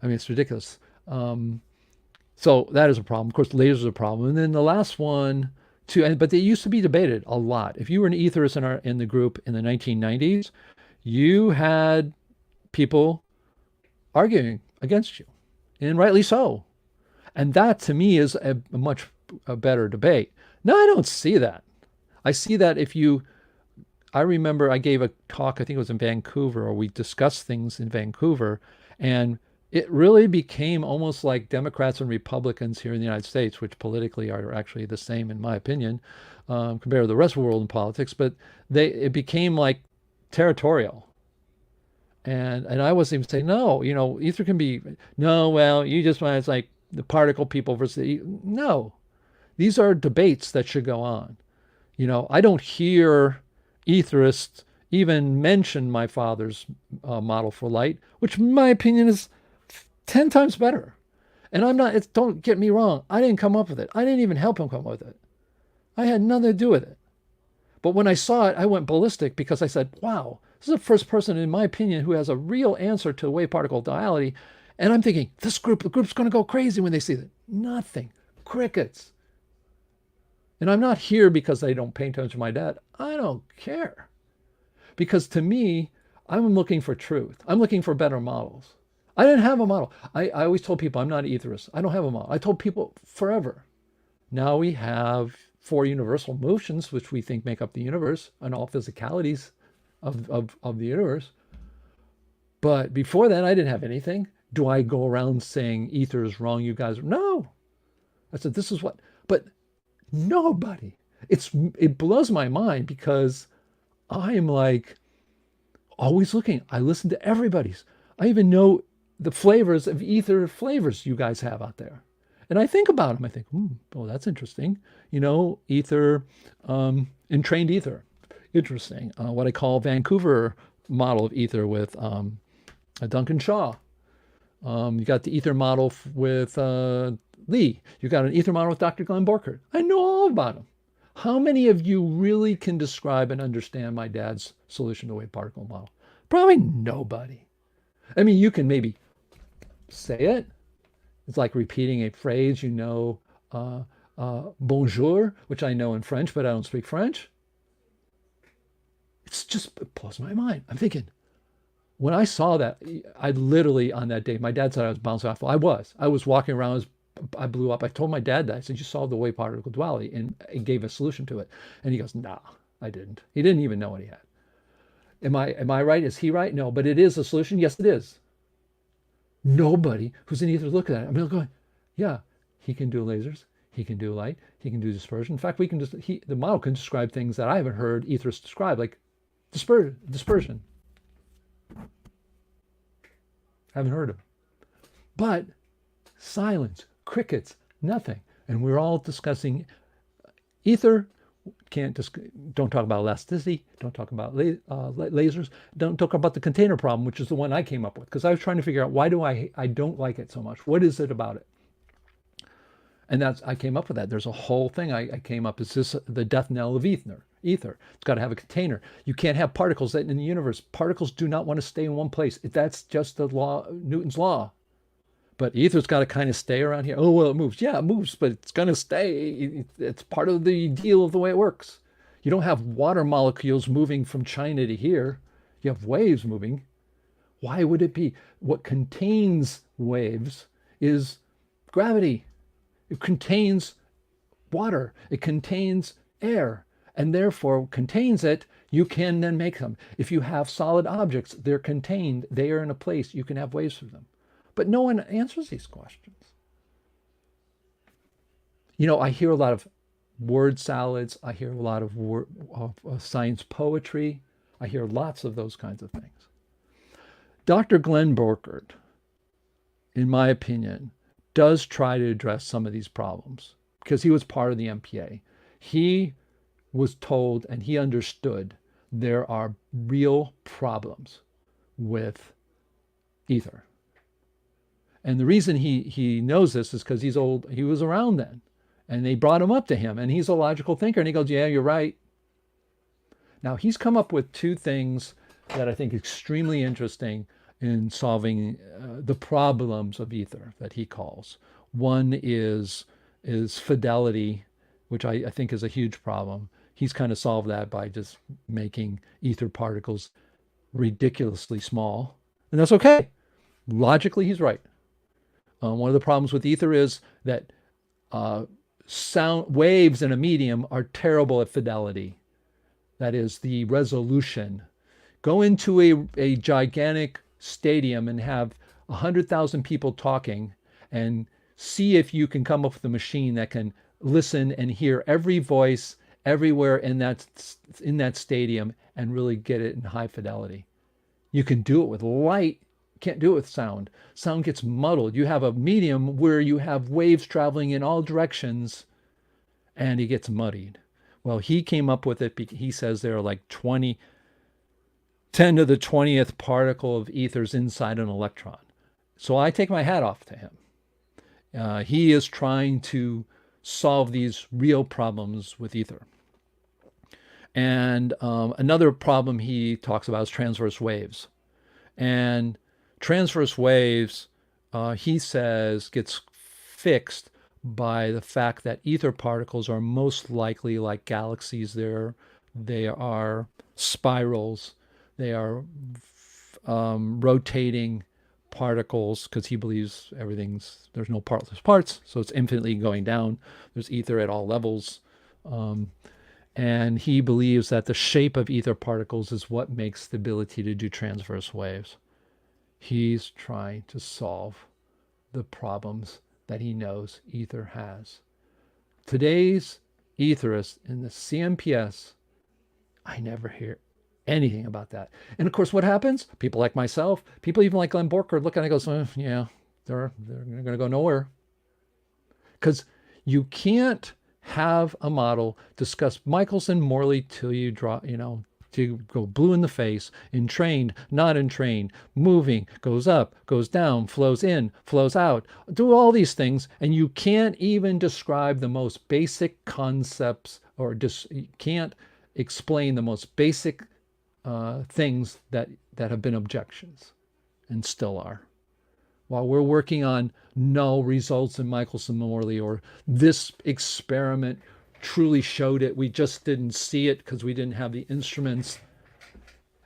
I mean, it's ridiculous. So that is a problem. Of course, lasers are a problem. And then the last one, too, but they used to be debated a lot. If you were an etherist in the group in the 1990s, you had people arguing against you, and rightly so. And that, to me, is a much better debate. Now, I don't see that. I see that I remember I gave a talk, I think it was in Vancouver, or we discussed things in Vancouver, and it really became almost like Democrats and Republicans here in the United States, which politically are actually the same, in my opinion, compared to the rest of the world in politics, but it became like territorial. And I wasn't even saying, no, ether can be, no, well, you just want, it's like the particle people versus no. These are debates that should go on. I don't hear etherists even mention my father's model for light, which in my opinion is 10 times better. And don't get me wrong, I didn't come up with it. I didn't even help him come up with it. I had nothing to do with it. But when I saw it, I went ballistic because I said, wow, this is the first person, in my opinion, who has a real answer to wave particle duality. And I'm thinking, the group's going to go crazy when they see that. Nothing. Crickets. And I'm not here because they don't pay attention to my dad. I don't care. Because to me, I'm looking for truth. I'm looking for better models. I didn't have a model. I always told people I'm not an etherist. I don't have a model. I told people forever. Now we have 4 universal motions, which we think make up the universe and all physicalities of the universe. But before that, I didn't have anything. Do I go around saying ether is wrong, you guys? No. I said, this is what, but nobody. It blows my mind because I'm like always looking. I listen to everybody's. I even know the flavors of ether flavors you guys have out there. And I think about them. I think, oh, that's interesting. Ether, entrained ether. Interesting. What I call Vancouver model of ether with Duncan Shaw. You got the ether model with Lee. You got an ether model with Dr. Glenn Borkert. I know all about them. How many of you really can describe and understand my dad's solution to wave particle model? Probably nobody. I mean, you can maybe say it. It's like repeating a phrase, bonjour, which I know in French, but I don't speak French. it blows my mind. I'm thinking, when I saw that, I literally on that day, my dad said I was bouncing off. I was walking around. I blew up. I told my dad that. I said, you solved the wave particle duality, and he gave a solution to it. And he goes, nah, I didn't. He didn't even know what he had. Am I right? Is he right? No, but it is a solution. Yes, it is. Nobody who's in ether look at it. I'm going, yeah, he can do lasers. He can do light. He can do dispersion. In fact, the model can describe things that I haven't heard etherists describe, like dispersion. Haven't heard of. But silence, crickets, nothing. And we're all discussing ether. Don't talk about elasticity. Don't talk about lasers. Don't talk about the container problem, which is the one I came up with, because I was trying to figure out why do I don't like it so much. What is it about it? And I came up with that. There's a whole thing I came up. Is this the death knell of ether? It's got to have a container. You can't have particles in the universe. Particles do not want to stay in one place. That's just the law, Newton's law. But ether's got to kind of stay around here. Oh, well, it moves. Yeah, it moves, but it's going to stay. It's part of the deal of the way it works. You don't have water molecules moving from China to here. You have waves moving. Why would it be? What contains waves is gravity. It contains water. It contains air. And therefore contains it, you can then make them. If you have solid objects, they're contained. They are in a place. You can have waves through them. But no one answers these questions. I hear a lot of word salads. I hear a lot of science poetry. I hear lots of those kinds of things. Dr. Glenn Borchert, in my opinion, does try to address some of these problems because he was part of the MPA. He was told and he understood there are real problems with ether. And the reason he knows this is because he's old. He was around then. And they brought him up to him. And he's a logical thinker. And he goes, yeah, you're right. Now, he's come up with two things that I think extremely interesting in solving the problems of ether that he calls. One is fidelity, which I think is a huge problem. He's kind of solved that by just making ether particles ridiculously small. And that's okay. Logically, he's right. One of the problems with ether is that sound waves in a medium are terrible at fidelity. That is the resolution. Go into a gigantic stadium and have 100,000 people talking and see if you can come up with a machine that can listen and hear every voice everywhere in that stadium and really get it in high fidelity. You can do it with light. Can't do it with sound. Sound gets muddled. You have a medium where you have waves traveling in all directions and it gets muddied. Well, he came up with it. He says there are like 10 to the 20th particle of ethers inside an electron. So I take my hat off to him. He is trying to solve these real problems with ether. And another problem he talks about is transverse waves. And transverse waves, he says, gets fixed by the fact that ether particles are most likely like galaxies. They are spirals. They are rotating particles because he believes there's no partless parts, so it's infinitely going down. There's ether at all levels. And he believes that the shape of ether particles is what makes the ability to do transverse waves. He's trying to solve the problems that he knows ether has. Today's etherists in the CMPS, I never hear anything about that. And of course, what happens? People like myself, people even like Glenn Borchert look at it and go, yeah, they're going to go nowhere. Because you can't have a model discuss Michelson-Morley till you draw, to go blue in the face, entrained, not entrained, moving, goes up, goes down, flows in, flows out, do all these things, and you can't even describe the most basic concepts you can't explain the most basic things that have been objections and still are. While we're working on null results in Michelson-Morley, or this experiment truly showed it, we just didn't see it because we didn't have the instruments.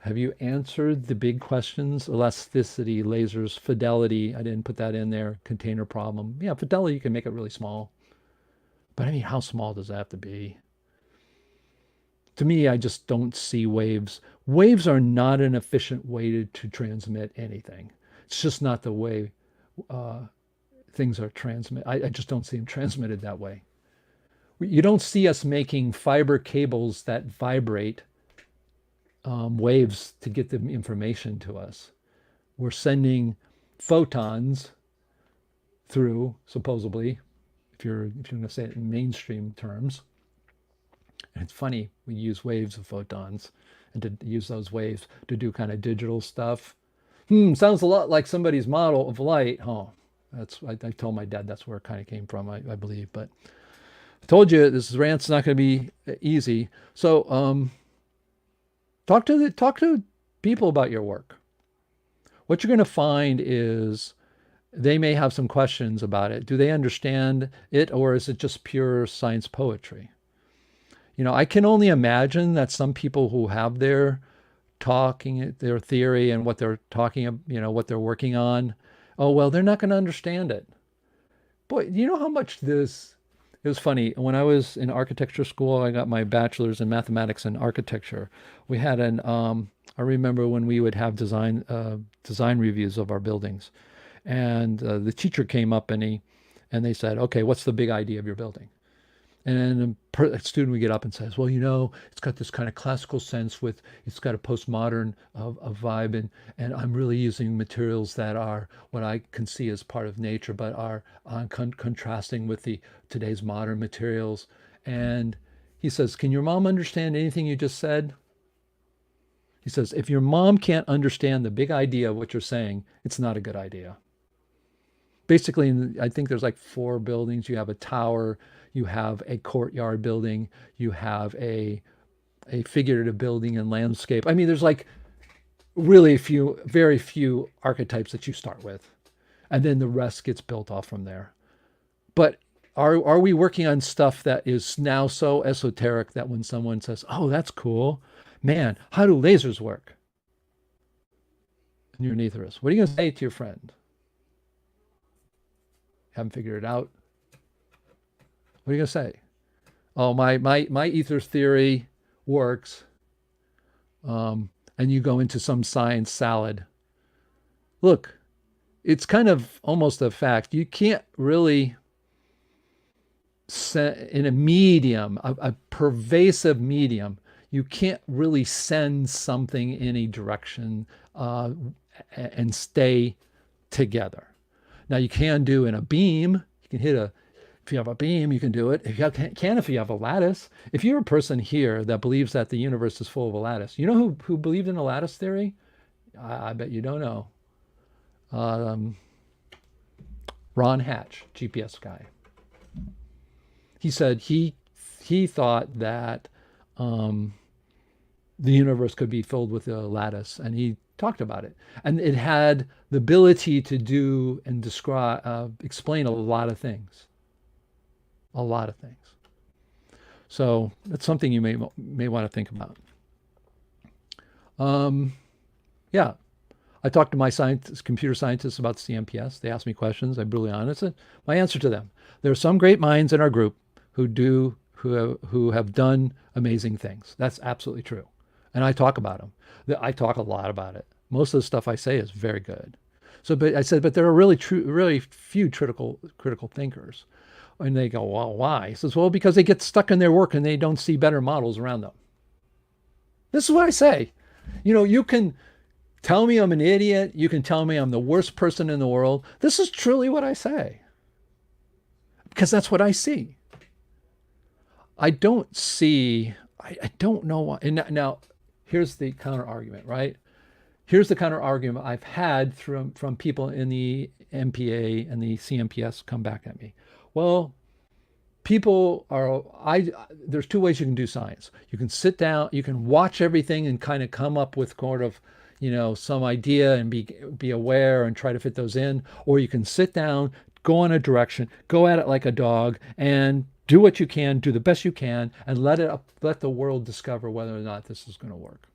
Have you answered the big questions? Elasticity, lasers, fidelity. I didn't put that in there. Container problem. Yeah, fidelity, you can make it really small. But I mean, how small does that have to be? To me, I just don't see waves. Waves are not an efficient way to transmit anything. It's just not the way uh, things are transmitted. I just don't see them transmitted that way. You don't see us making fiber cables that vibrate waves to get the information to us. We're sending photons through, supposedly, if you're going to say it in mainstream terms. And it's funny, we use waves of photons and to use those waves to do kind of digital stuff. Sounds a lot like somebody's model of light. Oh, I told my dad that's where it kind of came from, I believe. But I told you this rant's not going to be easy. So talk to people about your work. What you're going to find is they may have some questions about it. Do they understand it, or is it just pure science poetry? I can only imagine that some people who have their theory and what they're talking, what they're working on, oh, well, they're not going to understand it. Boy, you know how much it was funny. When I was in architecture school, I got my bachelor's in mathematics and architecture. We had I remember when we would have design reviews of our buildings. And the teacher came up and they said, okay, what's the big idea of your building? And a student would get up and says, well, it's got this kind of classical sense it's got a postmodern vibe. And I'm really using materials that are what I can see as part of nature, but are contrasting with today's modern materials. And he says, can your mom understand anything you just said? He says, if your mom can't understand the big idea of what you're saying, it's not a good idea. Basically, I think there's like 4 buildings. You have a tower, you have a courtyard building, you have a figurative building and landscape. I mean, there's like really very few archetypes that you start with. And then the rest gets built off from there. But are we working on stuff that is now so esoteric that when someone says, oh, that's cool, man, how do lasers work? And you're an atheist. What are you going to say to your friend? Haven't figured it out. What are you going to say? Oh, my ether theory works. And you go into some science salad. Look, it's kind of almost a fact. You can't really, in a medium, a pervasive medium, you can't really send something in a direction and stay together. Now you can do in a beam, you can if you have a beam, you can do it. If you have a lattice. If you're a person here that believes that the universe is full of a lattice, you know who believed in the lattice theory? I bet you don't know. Ron Hatch, GPS guy. He said he thought that the universe could be filled with a lattice, and he talked about it, and it had the ability to do and explain a lot of things. So that's something you may want to think about. Yeah, I talked to my computer scientists about CMPS. They asked me questions. I'm brutally honest. My answer to them: there are some great minds in our group who have done amazing things. That's absolutely true, and I talk about them. I talk a lot about it. Most of the stuff I say is very good. So, but I said, but there are really few critical thinkers. And they go, well, why? He says, well, because they get stuck in their work and they don't see better models around them. This is what I say. You can tell me I'm an idiot. You can tell me I'm the worst person in the world. This is truly what I say. Because that's what I see. I don't know why. And now, here's the counter argument, right? Here's the counter argument I've had from people in the MPA and the CMPS come back at me. Well, there's 2 ways you can do science. You can sit down, you can watch everything and kind of come up with sort of, some idea and be aware and try to fit those in, or you can sit down, go in a direction, go at it like a dog, and do what you can, do the best you can, and let the world discover whether or not this is going to work.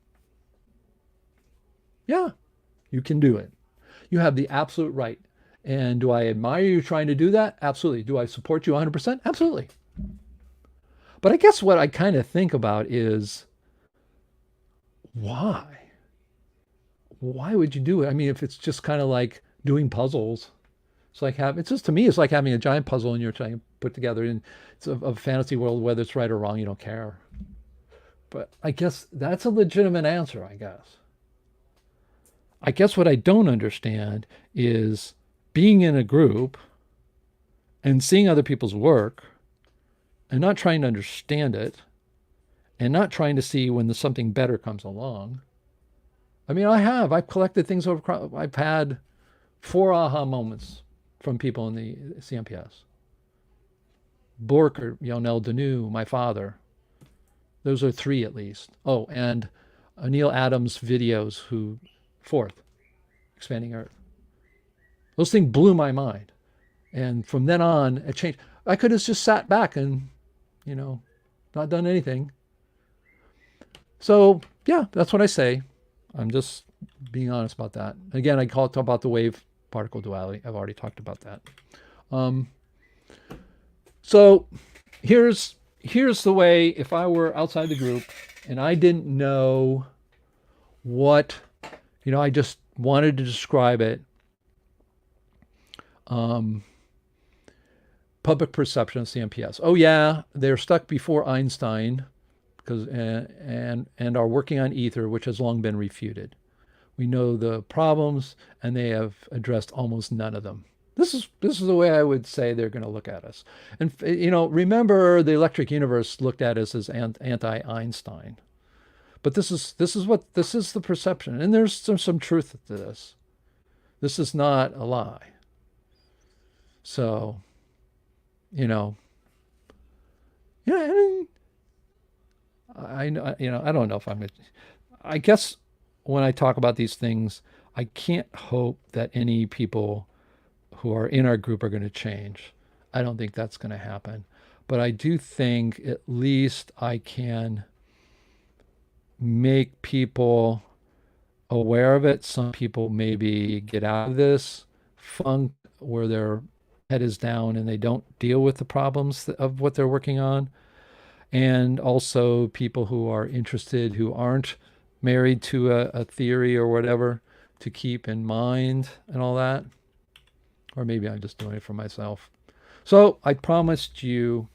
Yeah, you can do it. You have the absolute right. And do I admire you trying to do that? Absolutely. Do I support you 100%? Absolutely. But I guess what I kind of think about is why? Why would you do it? I mean, if it's just kind of like doing puzzles, it's just to me, it's like having a giant puzzle and you're trying to put together in it's a fantasy world, whether it's right or wrong, you don't care. But I guess that's a legitimate answer, I guess. I guess what I don't understand is being in a group and seeing other people's work and not trying to understand it and not trying to see when something better comes along. I mean, I've collected things over, I've had 4 aha moments from people in the CMPS. Borker, Yonel Denou, my father. Those are 3 at least. Oh, and Neil Adams' videos, who, fourth, Expanding Earth. Those things blew my mind. And from then on, it changed. I could have just sat back and, you know, not done anything. So, yeah, that's what I say. I'm just being honest about that. Again, I talk about the wave particle duality. I've already talked about that. So here's the way, if I were outside the group and I didn't know what, I just wanted to describe it. Public perception of CMPS. Oh yeah, they're stuck before Einstein because and are working on ether, which has long been refuted. We know the problems, and they have addressed almost none of them. This is the way I would say they're going to look at us. And remember, the electric universe looked at us as anti-Einstein. But this is the perception, and there's some truth to this. This is not a lie. So, yeah, I don't know if I guess when I talk about these things, I can't hope that any people who are in our group are going to change. I don't think that's going to happen. But I do think at least I can make people aware of it. Some people maybe get out of this funk where their head is down and they don't deal with the problems of what they're working on. And also people who are interested, who aren't married to a theory or whatever, to keep in mind and all that. Or maybe I'm just doing it for myself. So I promised you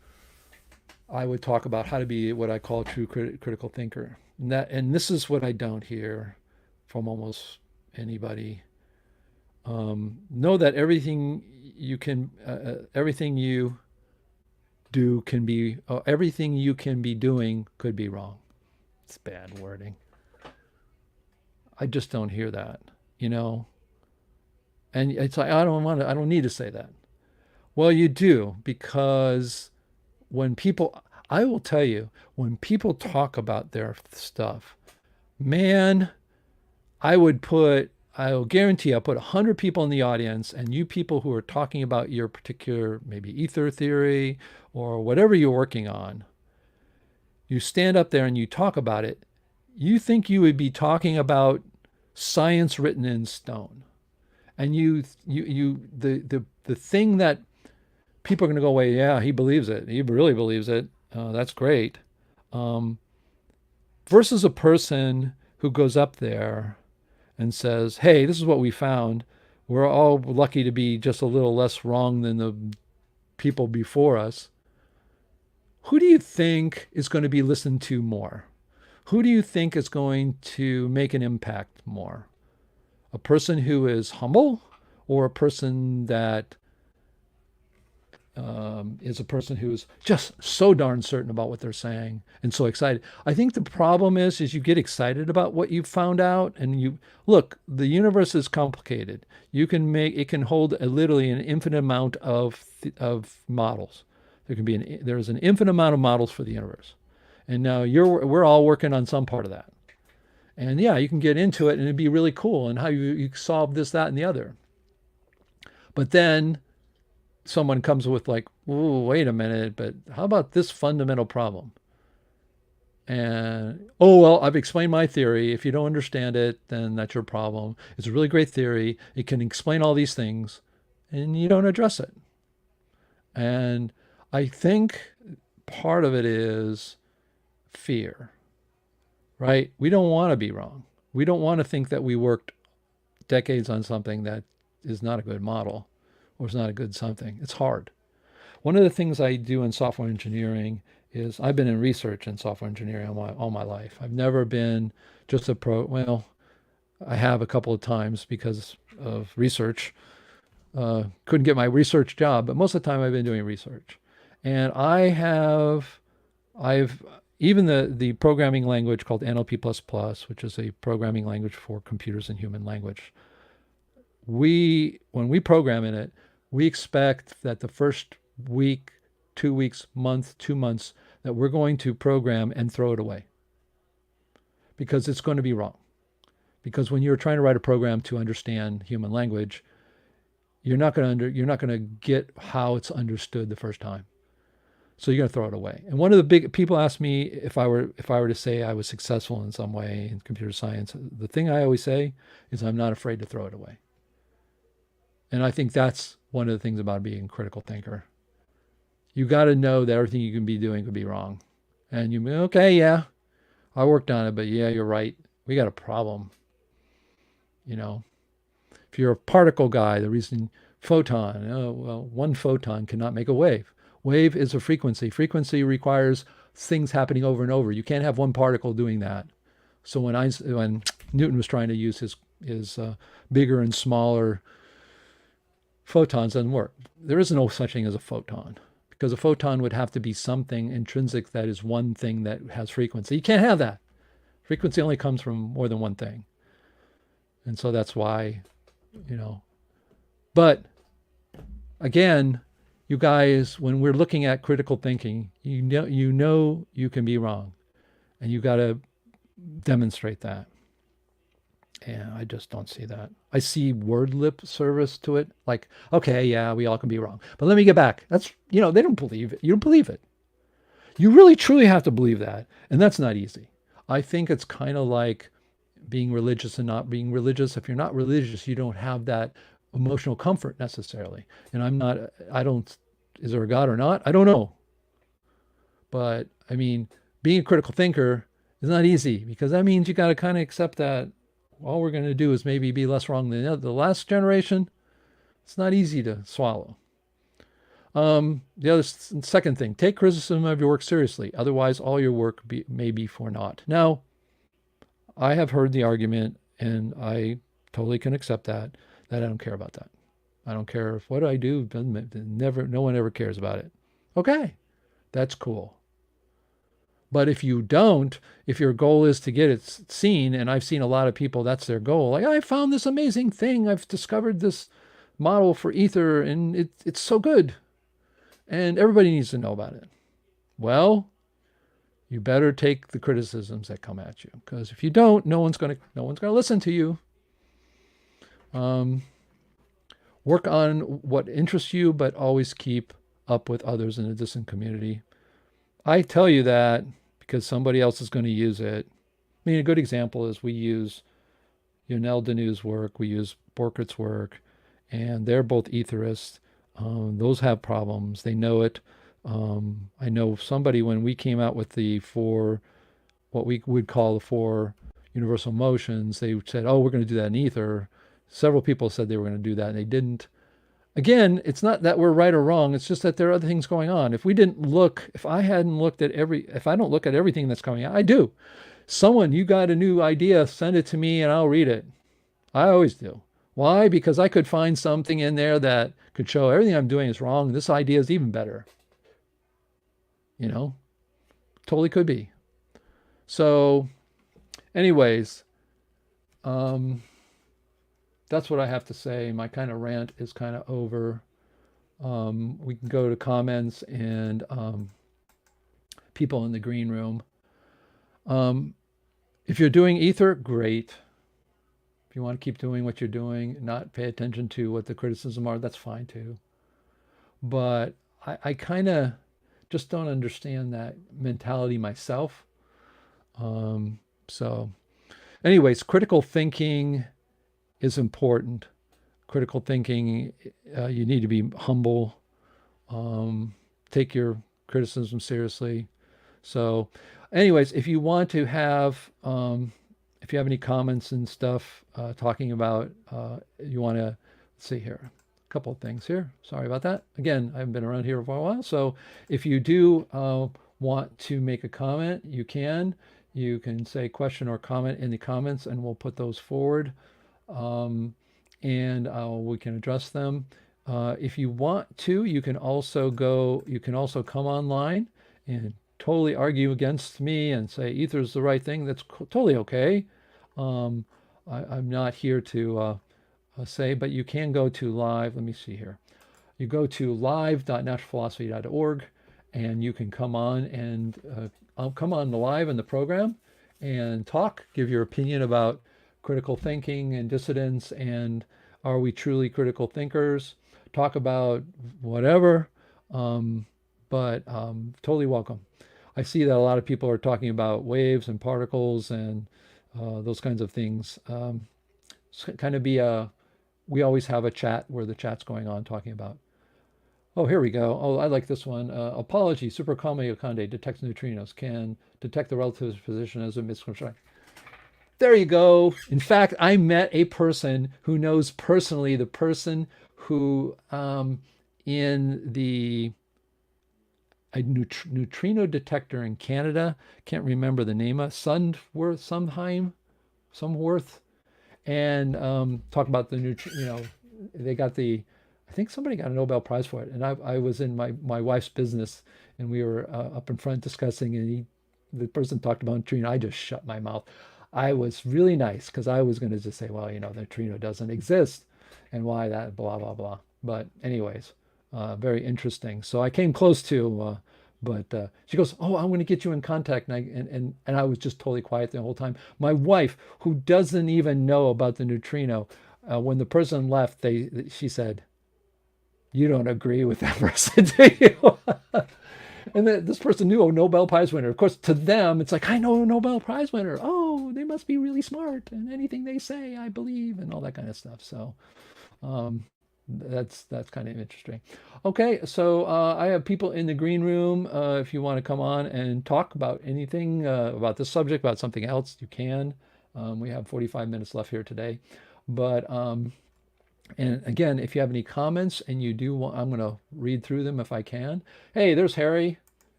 I would talk about how to be what I call a true critical thinker. And this is what I don't hear from almost anybody. Know that everything you do can be, everything you can be doing could be wrong. It's bad wording. I just don't hear that, And it's like, I don't need to say that. Well, you do, because I will tell you, when people talk about their stuff, man, I will guarantee I'll put 100 people in the audience, and you people who are talking about your particular, maybe ether theory or whatever you're working on, you stand up there and you talk about it, you think you would be talking about science written in stone. And the thing that people are going to go away, yeah, he believes it. He really believes it. That's great. Versus a person who goes up there and says, hey, this is what we found. We're all lucky to be just a little less wrong than the people before us. Who do you think is going to be listened to more? Who do you think is going to make an impact more? A person who is humble, or a person that is a person who is just so darn certain about what they're saying and so excited? I think the problem is you get excited about what you've found out, and look, the universe is complicated. It can hold literally an infinite amount of models. There's an infinite amount of models for the universe. And now we're all working on some part of that. And yeah, you can get into it and it'd be really cool, and how you solve this, that, and the other. But then someone comes with like, oh, wait a minute, but how about this fundamental problem? And, oh, well, I've explained my theory. If you don't understand it, then that's your problem. It's a really great theory. It can explain all these things, and you don't address it. And I think part of it is fear, right? We don't want to be wrong. We don't want to think that we worked decades on something that is not a good model or is not a good something. It's hard. One of the things I do in software engineering is I've been in research in software engineering all my life. I've never been just a well, I have a couple of times because of research. Couldn't get my research job, but most of the time I've been doing research. And I've, even the programming language called NLP++, which is a programming language for computers and human language. When we program in it, we expect that the first week, 2 weeks, month, 2 months, that we're going to program and throw it away because it's going to be wrong. Because when you're trying to write a program to understand human language, you're not going to get how it's understood the first time. So you're going to throw it away. And one of the big people ask me if I were to say I was successful in some way in computer science, the thing I always say is I'm not afraid to throw it away. And I think that's one of the things about being a critical thinker. You got to know that everything you can be doing could be wrong. And you, okay, yeah, I worked on it, but yeah, you're right. We got a problem. You know, if you're a particle guy, the reason photon, oh, well, one photon cannot make a wave. Wave is a frequency. Frequency requires things happening over and over. You can't have one particle doing that. So when Newton was trying to use his bigger and smaller photons, doesn't work. There is no such thing as a photon because a photon would have to be something intrinsic that is one thing that has frequency. You can't have that. Frequency only comes from more than one thing. And so that's why, you know, but again, you guys, when we're looking at critical thinking, you know you can be wrong and you got to demonstrate that. And I just don't see that. I see word lip service to it. Like, okay, yeah, we all can be wrong. But let me get back. That's, they don't believe it. You don't believe it. You really, truly have to believe that. And that's not easy. I think it's kind of like being religious and not being religious. If you're not religious, you don't have that emotional comfort necessarily. And is there a God or not? I don't know. But I mean, being a critical thinker is not easy because that means you got to kind of accept that all we're going to do is maybe be less wrong than the last generation. It's not easy to swallow. Second thing, take criticism of your work seriously. Otherwise, all your work may be for naught. Now, I have heard the argument, and I totally can accept that I don't care about that. I don't care if what I do, no one ever cares about it. Okay, that's cool. But if your goal is to get it seen, and I've seen a lot of people, that's their goal. Like, I found this amazing thing. I've discovered this model for ether, and it's so good. And everybody needs to know about it. Well, you better take the criticisms that come at you. Because if you don't, no one's gonna listen to you. Work on what interests you, but always keep up with others in a distant community. I tell you that because somebody else is going to use it. I mean, a good example is we use Yonel Danu's work, we use Borkert's work, and they're both etherists. Those have problems. They know it. I know somebody, when we came out with what we would call the four universal motions, they said, oh, we're going to do that in ether. Several people said they were going to do that, and they didn't. Again, it's not that we're right or wrong. It's just that there are other things going on. If I don't look at everything that's coming out, I do. You got a new idea, send it to me and I'll read it. I always do. Why? Because I could find something in there that could show everything I'm doing is wrong. This idea is even better. Totally could be. So anyways, that's what I have to say. My kind of rant is kind of over. We can go to comments and people in the green room. If you're doing ether, great. If you want to keep doing what you're doing, not pay attention to what the criticism are, that's fine too. But I kind of just don't understand that mentality myself. Um, so, anyways, critical thinking is important. Critical thinking, you need to be humble, um, take your criticism seriously. So, anyways, if you have any comments and stuff talking about, you want to, let's see here, a couple of things here. Sorry about that. Again, I haven't been around here for a while. So, if you do want to make a comment, you can. You can say question or comment in the comments, and we'll put those forward, um, and we can address them. If you want to, you can also come online and totally argue against me and say ether's the right thing. That's totally okay. Um, I'm not here to say, but you can go to live. Let me see here. You go to live.naturalphilosophy.org and you can come on and I'll come on the live in the program and talk, give your opinion about critical thinking and dissidence and are we truly critical thinkers? Talk about whatever, um, but totally welcome. I see that a lot of people are talking about waves and particles and those kinds of things. Kind of be a, we always have a chat where the chat's going on talking about. Oh, here we go. Oh, I like this one. Apology, Super Kame detects neutrinos, can detect the relativist position as a misconstruction. There you go. In fact, I met a person who knows personally the person who, in the a neutrino detector in Canada, can't remember the name of Sumworth, and talk about the they got I think somebody got a Nobel Prize for it, and I was in my wife's business, and we were up in front discussing, and the person talked about neutrino. I just shut my mouth. I was really nice because I was going to just say, well, the neutrino doesn't exist, and why that, blah blah blah. But anyways, very interesting. So I came close to. But she goes, "Oh, I'm going to get you in contact," and I was just totally quiet the whole time. My wife, who doesn't even know about the neutrino, when the person left, she said, "You don't agree with that person, do you?" And then this person knew a Nobel Prize winner. Of course, to them, it's like, I know a Nobel Prize winner. Oh, they must be really smart, and anything they say, I believe, and all that kind of stuff. So um, that's kind of interesting. Okay, so I have people in the green room. If you want to come on and talk about anything about this subject, about something else, you can. We have 45 minutes left here today, but and again, if you have any comments and you do want, I'm going to read through them if I can. Hey, there's Harry.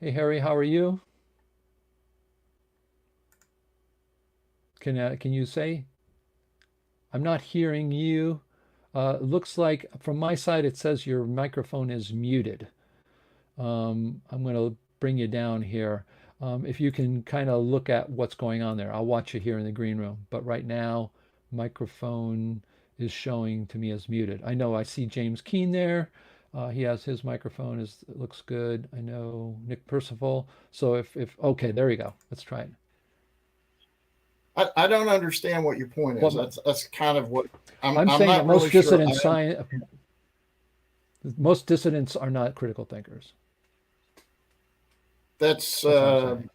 Hey, Harry, how are you? Can you say? I'm not hearing you. Looks like from my side it says your microphone is muted. I'm going to bring you down here. If you can kind of look at what's going on there, I'll watch you here in the green room. But right now, microphone is showing to me as muted. I know I see James Keen there. He has his microphone is looks good. I know Nick Percival. So if okay, there you go. Let's try it. I don't understand what your point is. Well, That's kind of what I'm I'm saying not that really sure. most dissidents are not critical thinkers. That's That's what I'm saying.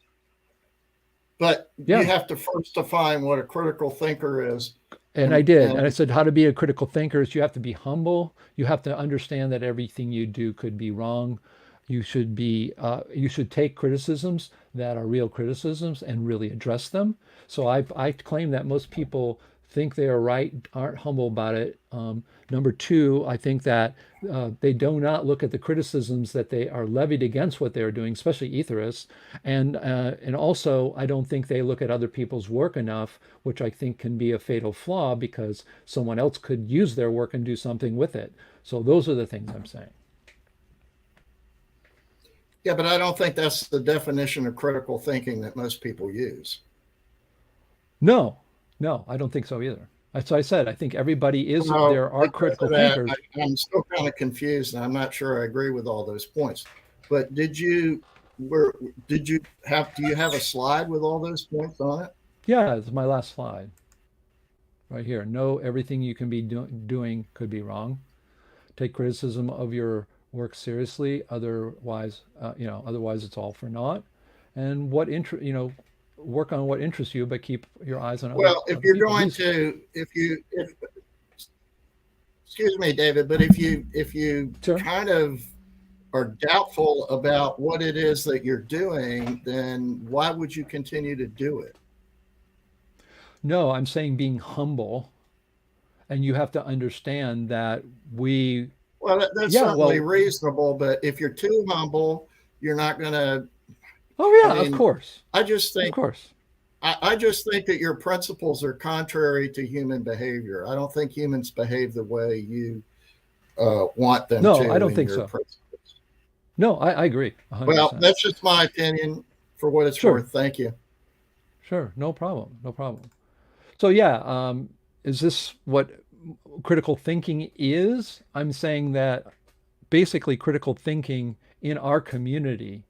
but you Yeah. have to first define what a critical thinker is, And I did. and And I said, how to be a critical thinker is you have to be humble. You have to understand that everything you do could be wrong. You should take criticisms that are real criticisms and really address them. So I claim that most people think they are right, aren't humble about it. Number two, I think that they do not look at the criticisms that they are levied against what they are doing, especially etherists, and also I don't think they look at other people's work enough, which I think can be a fatal flaw because someone else could use their work and do something with it. So those are the things I'm saying. yeah, but I don't think that's the definition of critical thinking that most people use. No, no, I don't think so either. As I said, I think everybody is, Well, there are because critical of that, thinkers. I'm still kind of confused, and I'm not sure I agree with all those points. But where did you have? Do you have a slide with all those points on it? Yeah, it's my last slide right here. No, everything you can be doing could be wrong. Take criticism of your work seriously. Otherwise, otherwise it's all for naught. And work on what interests you, but keep your eyes on Well, if other you're people. going These, to, if excuse me, David, but if you sure. kind of are doubtful about what it is that you're doing, then why would you continue to do it? No, I'm saying being humble, and you have to understand that we, Well, that's yeah, certainly well, reasonable, but if you're too humble, you're not going to. oh I yeah, of mean, course, I just of think course. I just think that your principles are contrary to human behavior. I don't think humans behave the way you want them No, I to don't in think your so. principles. No, I agree Well, 100%. that's just my opinion for what it's Sure, worth. Thank you. sure, no problem, no problem. So yeah, is this what critical thinking is? I'm saying that basically critical thinking in our community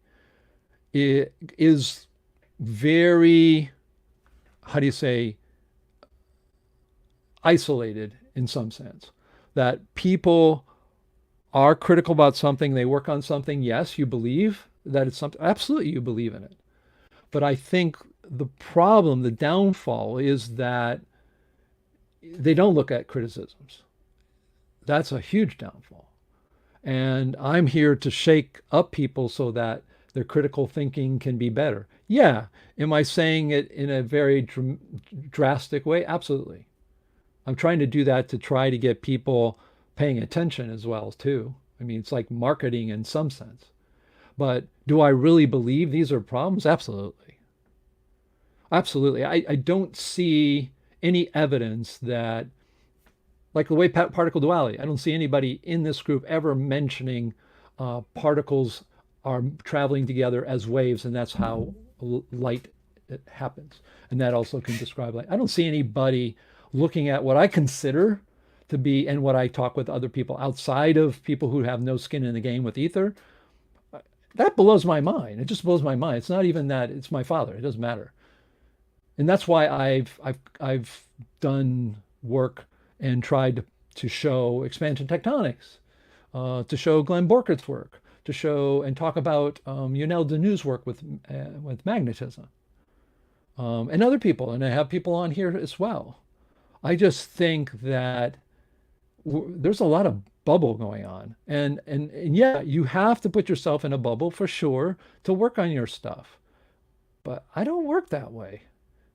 is very, how do you say, isolated in some sense. That people are critical about something, they work on something. Yes, you believe that it's something, absolutely, you believe in it. But I think the problem, the downfall is that they don't look at criticisms. That's a huge downfall. And I'm here to shake up people so that their critical thinking can be better. Yeah. Am I saying it in a very drastic way? Absolutely. I'm trying to do that to try to get people paying attention as well too. I mean, it's like marketing in some sense. But do I really believe these are problems? Absolutely. Absolutely. I don't see any evidence that, like the way particle duality, I don't see anybody in this group ever mentioning particles are traveling together as waves, and that's how light happens. And that also can describe light. I don't see anybody looking at what I consider to be, and what I talk with other people outside of people who have no skin in the game with ether. That blows my mind. It just blows my mind. It's not even that it's my father. It doesn't matter. And that's why I've done work and tried to show expansion tectonics, to show Glenn Borkert's work, to show and talk about Yonel Deneu's work with magnetism, and other people. And I have people on here as well. I just think that there's a lot of bubble going on, and yeah, you have to put yourself in a bubble for sure to work on your stuff. But I don't work that way.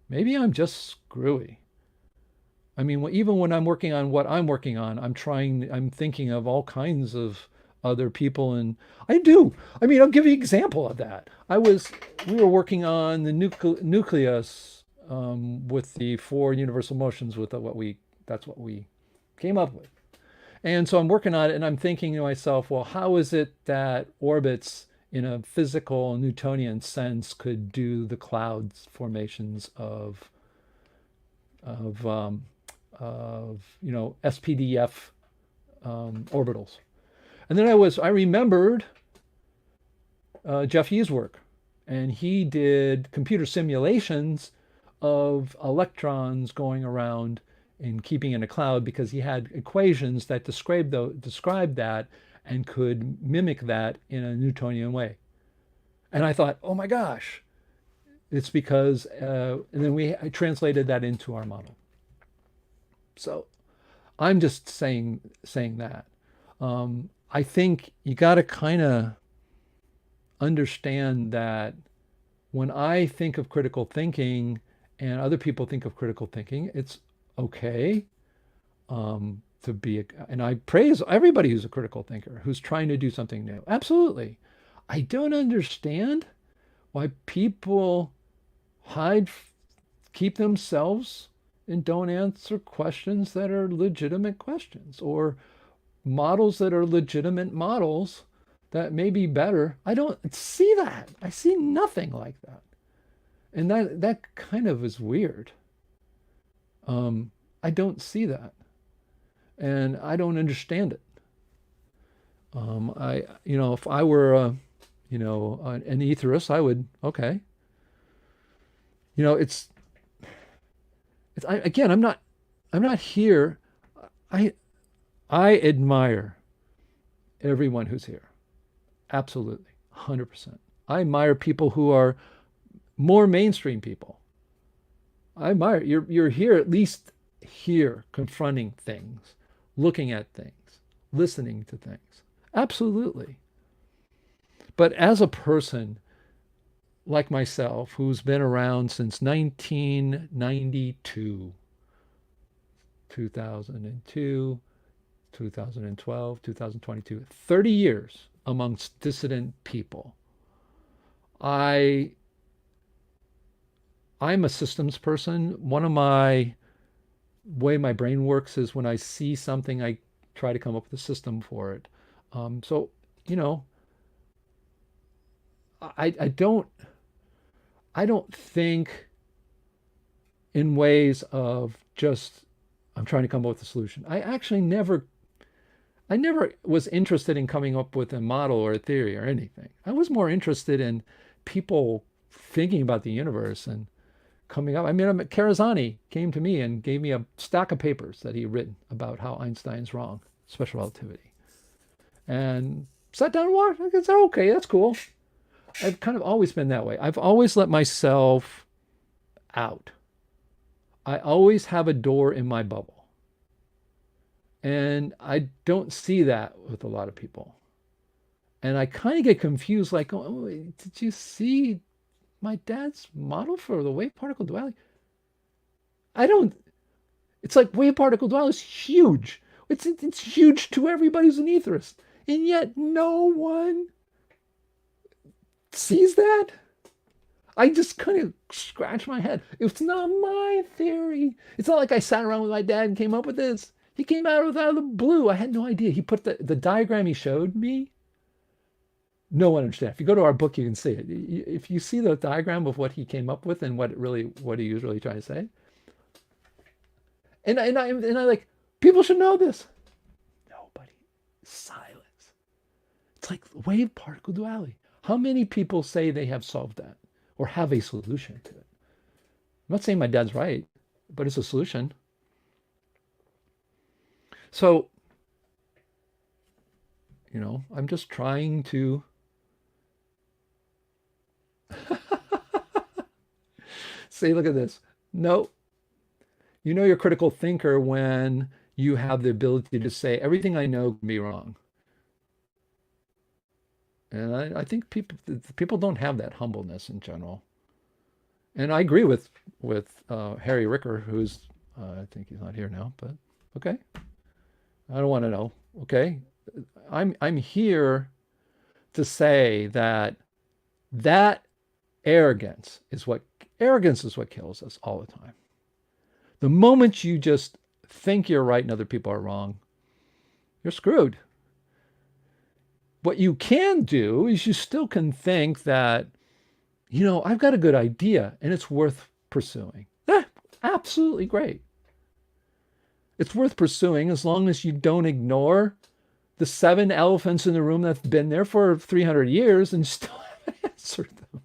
Maybe I'm just screwy. I mean, even when I'm working on what I'm working on, I'm thinking of all kinds of other people. And I do. I mean, I'll give you an example of that. We were working on the nucleus with the four universal motions with that's what we came up with. And so I'm working on it and I'm thinking to myself, well, how is it that orbits in a physical Newtonian sense could do the clouds formations of SPDF orbitals. And then I remembered Jeff Yee's work, and he did computer simulations of electrons going around and keeping in a cloud because he had equations that described that and could mimic that in a Newtonian way. And I thought, oh my gosh, it's because, and then I translated that into our model. So I'm just saying that. I think you got to kind of understand that when I think of critical thinking and other people think of critical thinking, it's okay to be, and I praise everybody who's a critical thinker, who's trying to do something new. Absolutely. I don't understand why people hide, keep themselves and don't answer questions that are legitimate questions or models that are legitimate models that may be better. I don't see that. I see nothing like that. And that kind of is weird. I don't see that. And I don't understand it. If I were an etherist, I would, okay. It's again, I'm not here. I I admire everyone who's here. Absolutely. 100%. I admire people who are more mainstream people. I admire you're here at least here confronting things, looking at things, listening to things. Absolutely. But as a person like myself who's been around since 1992, 2002, 2012, 2022, 30 years amongst dissident people. I I'm a systems person. One of my way my brain works is when I see something, I try to come up with a system for it. So, you know, I don't I don't think in ways of just I'm trying to come up with a solution. I never was interested in coming up with a model or a theory or anything. I was more interested in people thinking about the universe and coming up. I mean, Karazani came to me and gave me a stack of papers that he had written about how Einstein's wrong, special relativity, and sat down and watched. I said, okay, that's cool. I've kind of always been that way. I've always let myself out. I always have a door in my bubble. And I don't see that with a lot of people. And I kind of get confused like, oh, did you see my dad's model for the wave particle duality? I don't, it's like wave particle duality is huge. It's huge to everybody who's an etherist. And yet no one sees that. I just kind of scratch my head. It's not my theory. It's not like I sat around with my dad and came up with this. He came out of the blue. I had no idea. He put the diagram he showed me. No one understands. If you go to our book, you can see it. If you see the diagram of what he came up with and what he was really trying to say, and I like people should know this. Nobody. Silence. It's like wave particle duality. How many people say they have solved that or have a solution to it? I'm not saying my dad's right, but it's a solution. So, I'm just trying to say, look at this. No, you're a critical thinker when you have the ability to say everything I know can be wrong. And I think people don't have that humbleness in general. And I agree with Harry Ricker, who's I think he's not here now, but okay. I don't want to know. Okay, I'm here to say that arrogance is what kills us all the time. The moment you just think you're right and other people are wrong, you're screwed. What you can do is you still can think that, I've got a good idea and it's worth pursuing. Absolutely great. It's worth pursuing as long as you don't ignore the 7 elephants in the room that's been there for 300 years and still haven't answered them.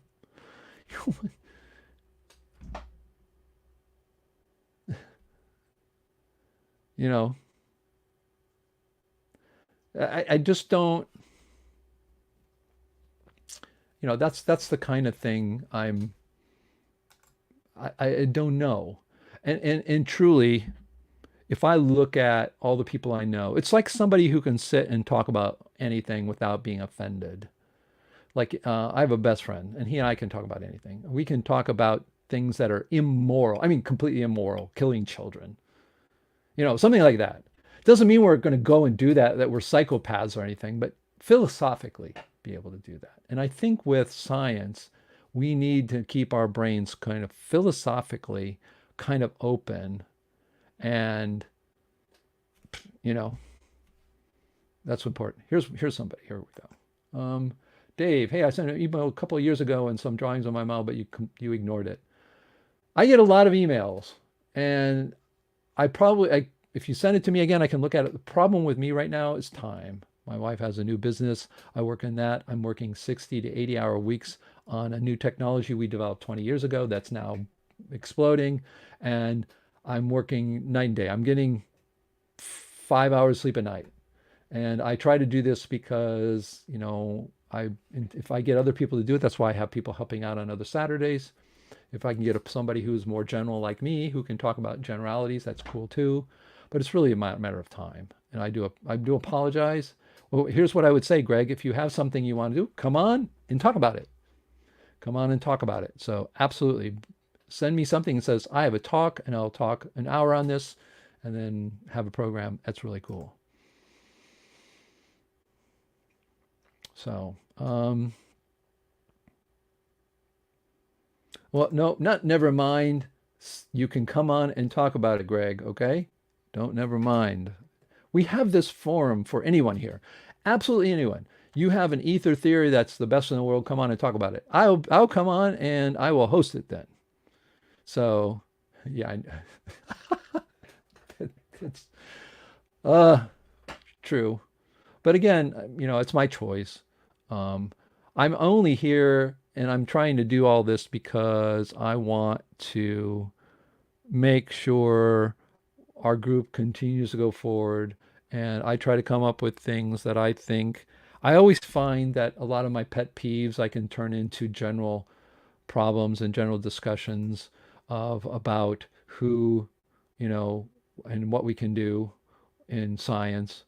You know, I just don't, that's the kind of thing I don't know. And truly, if I look at all the people I know, it's like somebody who can sit and talk about anything without being offended. Like I have a best friend, and he and I can talk about anything. We can talk about things that are immoral. I mean, completely immoral, killing children, something like that. Doesn't mean we're going to go and do that we're psychopaths or anything, but philosophically be able to do that. And I think with science, we need to keep our brains kind of philosophically kind of open. And, that's important. Here's somebody. Here we go. Dave, hey, I sent an email a couple of years ago and some drawings on my model, but you ignored it. I get a lot of emails, and if you send it to me again, I can look at it. The problem with me right now is time. My wife has a new business. I work in that. I'm working 60 to 80-hour weeks on a new technology we developed 20 years ago that's now exploding, and I'm working night and day. I'm getting 5 hours sleep a night. And I try to do this because, if I get other people to do it, that's why I have people helping out on other Saturdays. If I can get somebody who's more general like me, who can talk about generalities, that's cool too. But it's really a matter of time. And I do apologize. Well, here's what I would say, Greg. If you have something you want to do, come on and talk about it. Come on and talk about it. So absolutely, send me something that says I have a talk and I'll talk an hour on this, and then have a program. That's really cool. So, well, no, not never mind. You can come on and talk about it, Greg. Okay? Don't never mind. We have this forum for anyone here. Absolutely anyone. You have an ether theory that's the best in the world. Come on and talk about it. I'll come on and I will host it then. So, yeah, it's uh true. But again, it's my choice. Um, I'm only here and I'm trying to do all this because I want to make sure our group continues to go forward. And I try to come up with things that I think, I always find that a lot of my pet peeves I can turn into general problems and general discussions of about who, you know, and what we can do in science.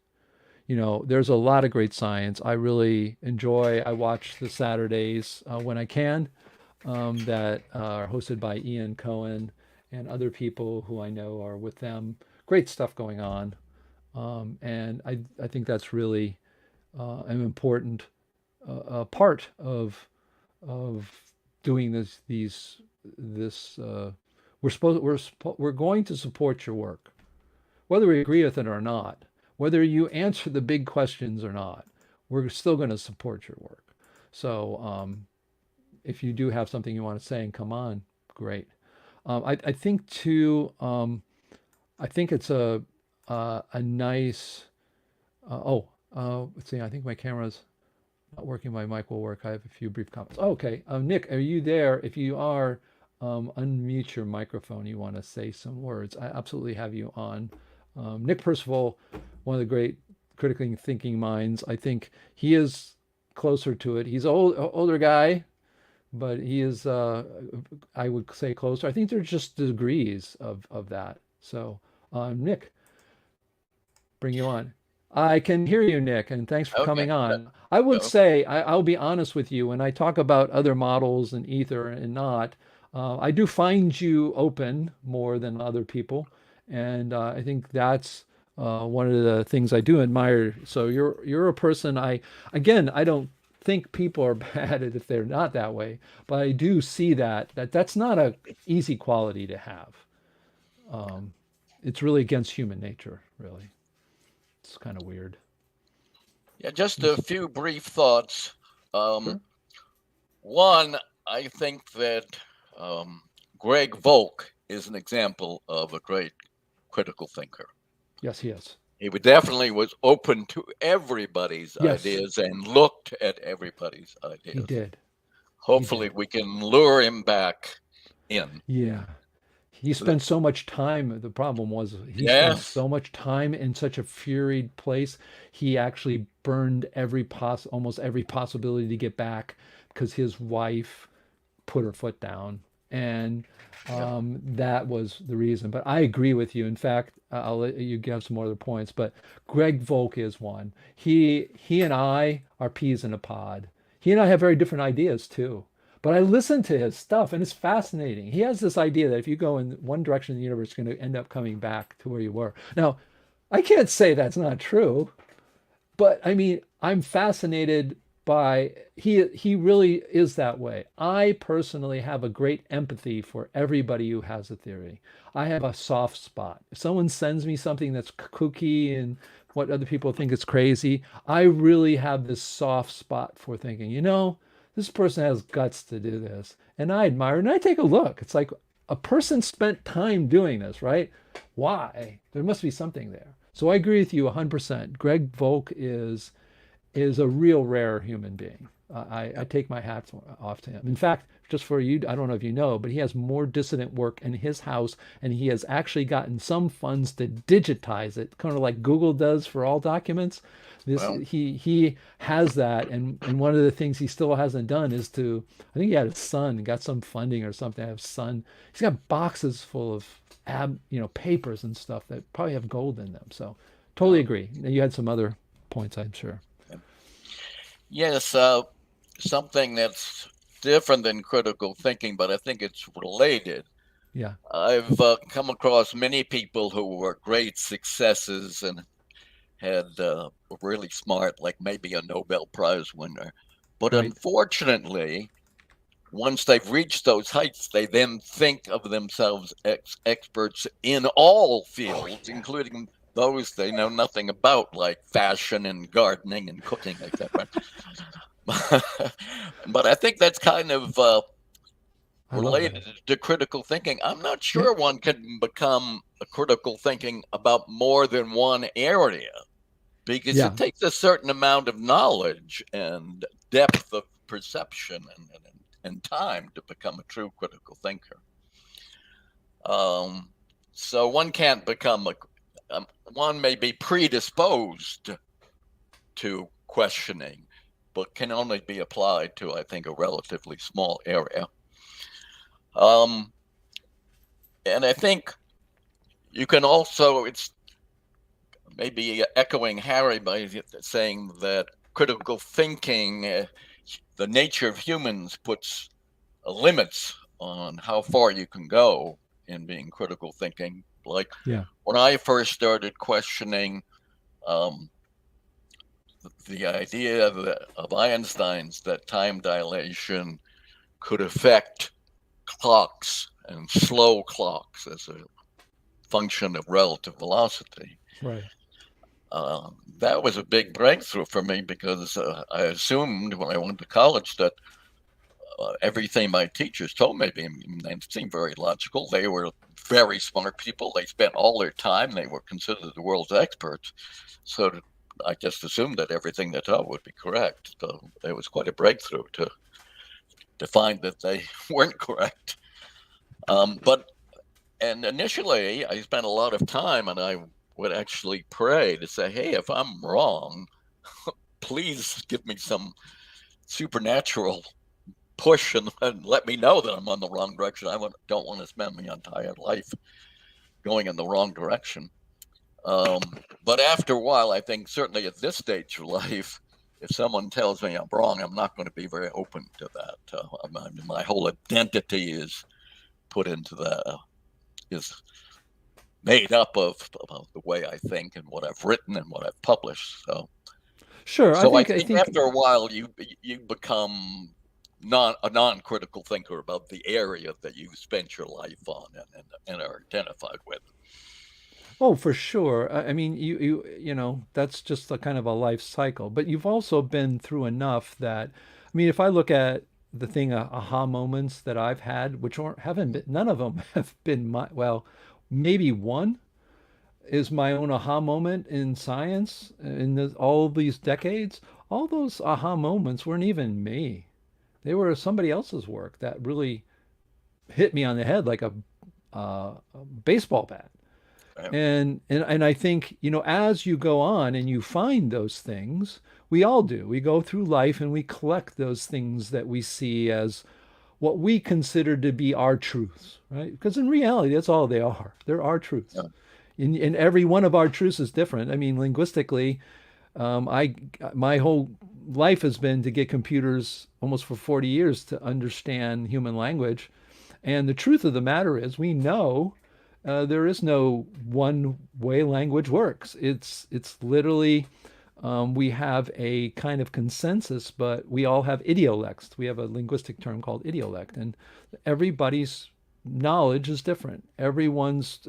There's a lot of great science. I really enjoy. I watch the Saturdays when I can, that are hosted by Ian Cohen and other people who I know are with them. Great stuff going on, and I think that's really an important part of doing this. We're going to support your work, whether we agree with it or not, whether you answer the big questions or not. We're still going to support your work. So if you do have something you want to say and come on, great. I think too. I think it's a nice. Let's see. I think my camera's not working. My mic will work. I have a few brief comments. Okay, Nick, are you there? If you are, unmute your microphone. You want to say some words? I absolutely have you on. Nick Percival, one of the great critically thinking minds. I think he is closer to it. He's an older guy, but he is, I would say, closer. I think there's just degrees of that. So, Nick, bring you on. I can hear you, Nick, and thanks for Okay. coming on. I would So, say, I'll be honest with you, when I talk about other models and ether and not, I do find you open more than other people, and I think that's one of the things I do admire. So you're a person again, I don't think people are bad at if they're not that way, but I do see that's not a easy quality to have. Um, it's really against human nature, really. It's kind of weird. yeah, just You a see, few brief thoughts. Um, sure. One, I think that um, Greg Volk is an example of a great critical thinker. Yes, he is. He definitely was open to everybody's Yes, ideas and looked at everybody's he ideas. did. He Hopefully, did. we can lure him back in. Yeah. He spent so much time. The problem was he spent Yes. so much time in such a furied place. He actually burned almost every possibility to get back because his wife put her foot down, and Yep. that was the reason. But I agree with you. In fact, I'll let you give some more other points. But Greg Volk is one. He and I are peas in a pod. He and I have very different ideas too. But I listen to his stuff and it's fascinating. He has this idea that if you go in one direction in the universe, it's going to end up coming back to where you were. Now, I can't say that's not true, but I mean, I'm fascinated by he really is that way. I personally have a great empathy for everybody who has a theory. I have a soft spot. If someone sends me something that's kooky and what other people think is crazy, I really have this soft spot for thinking, this person has guts to do this. And I admire it and I take a look. It's like a person spent time doing this, right? Why? There must be something there. So I agree with you 100%. Greg Volk is a real rare human being. I take my hat off to him. In fact, just for you, I don't know if you know, but he has more dissident work in his house, and he has actually gotten some funds to digitize it, kind of like Google does for all documents. This Well, he has that, and one of the things he still hasn't done is to, I think he had his son got some funding or something. I have son. He's got boxes full of papers and stuff that probably have gold in them. So totally uh, agree. You had some other points, I'm sure. yes, something that's different than critical thinking, but I think it's related. Yeah. I've come across many people who were great successes and had were really smart, like maybe a Nobel Prize winner. But Right. unfortunately, once they've reached those heights, they then think of themselves experts in all fields, Yeah. including those they know nothing about, like fashion and gardening and cooking, etc. But I think that's kind of I love that. related to critical thinking. I'm not Yeah. sure one can become a critical thinking about more than one area because Yeah. it takes a certain amount of knowledge and depth of perception and time to become a true critical thinker. Um, so one can't become one may be predisposed to questioning, but can only be applied to, I think, a relatively small area. Um, and I think you can also, it's maybe echoing Harry by saying that critical thinking, the nature of humans puts limits on how far you can go in being critical thinking. Like Yeah. when I first started questioning um, the idea of Einstein's that time dilation could affect clocks and slow clocks as a function of relative velocity. Right. That was a big breakthrough for me because I assumed when I went to college that everything my teachers told me, they seemed very logical. They were very smart people. They spent all their time. They were considered the world's experts. So I just assumed that everything they taught would be correct. So it was quite a breakthrough to find that they weren't correct. But and initially, I spent a lot of time, and I would actually pray to say, "Hey, if I'm wrong, please give me some supernatural push and let me know that I'm on the wrong direction. Don't want to spend my entire life going in the wrong direction." Um, but after a while, I think certainly at this stage of life, if someone tells me I'm wrong, I'm not going to be very open to that. My whole identity is put into the is made up of the way I think and what I've written and what I've published. Sure. I So I think I think think after a while you become a non-critical thinker about the area that you spent your life on and are identified with. Oh, for sure. I mean, that's just a kind of a life cycle. But you've also been through enough that, I mean, if I look at the thing, aha moments that I've had, which aren't haven't been, none of them have been well, maybe one is my own aha moment in science in all these decades. All those aha moments weren't even me. They were somebody else's work that really hit me on the head like a baseball bat. Right? And I think, as you go on and you find those things, we all do. We go through life and we collect those things that we see as what we consider to be our truths, right? Because in reality, that's all they are. They're our truths. Yeah. And every one of our truths is different. I mean, linguistically, I my whole life has been to get computers almost for 40 years to understand human language. And the truth of the matter is, we know there is no one way language works. It's literally we have a kind of consensus, but we all have idiolects. We have a linguistic term called idiolect, and everybody's knowledge is different. Everyone's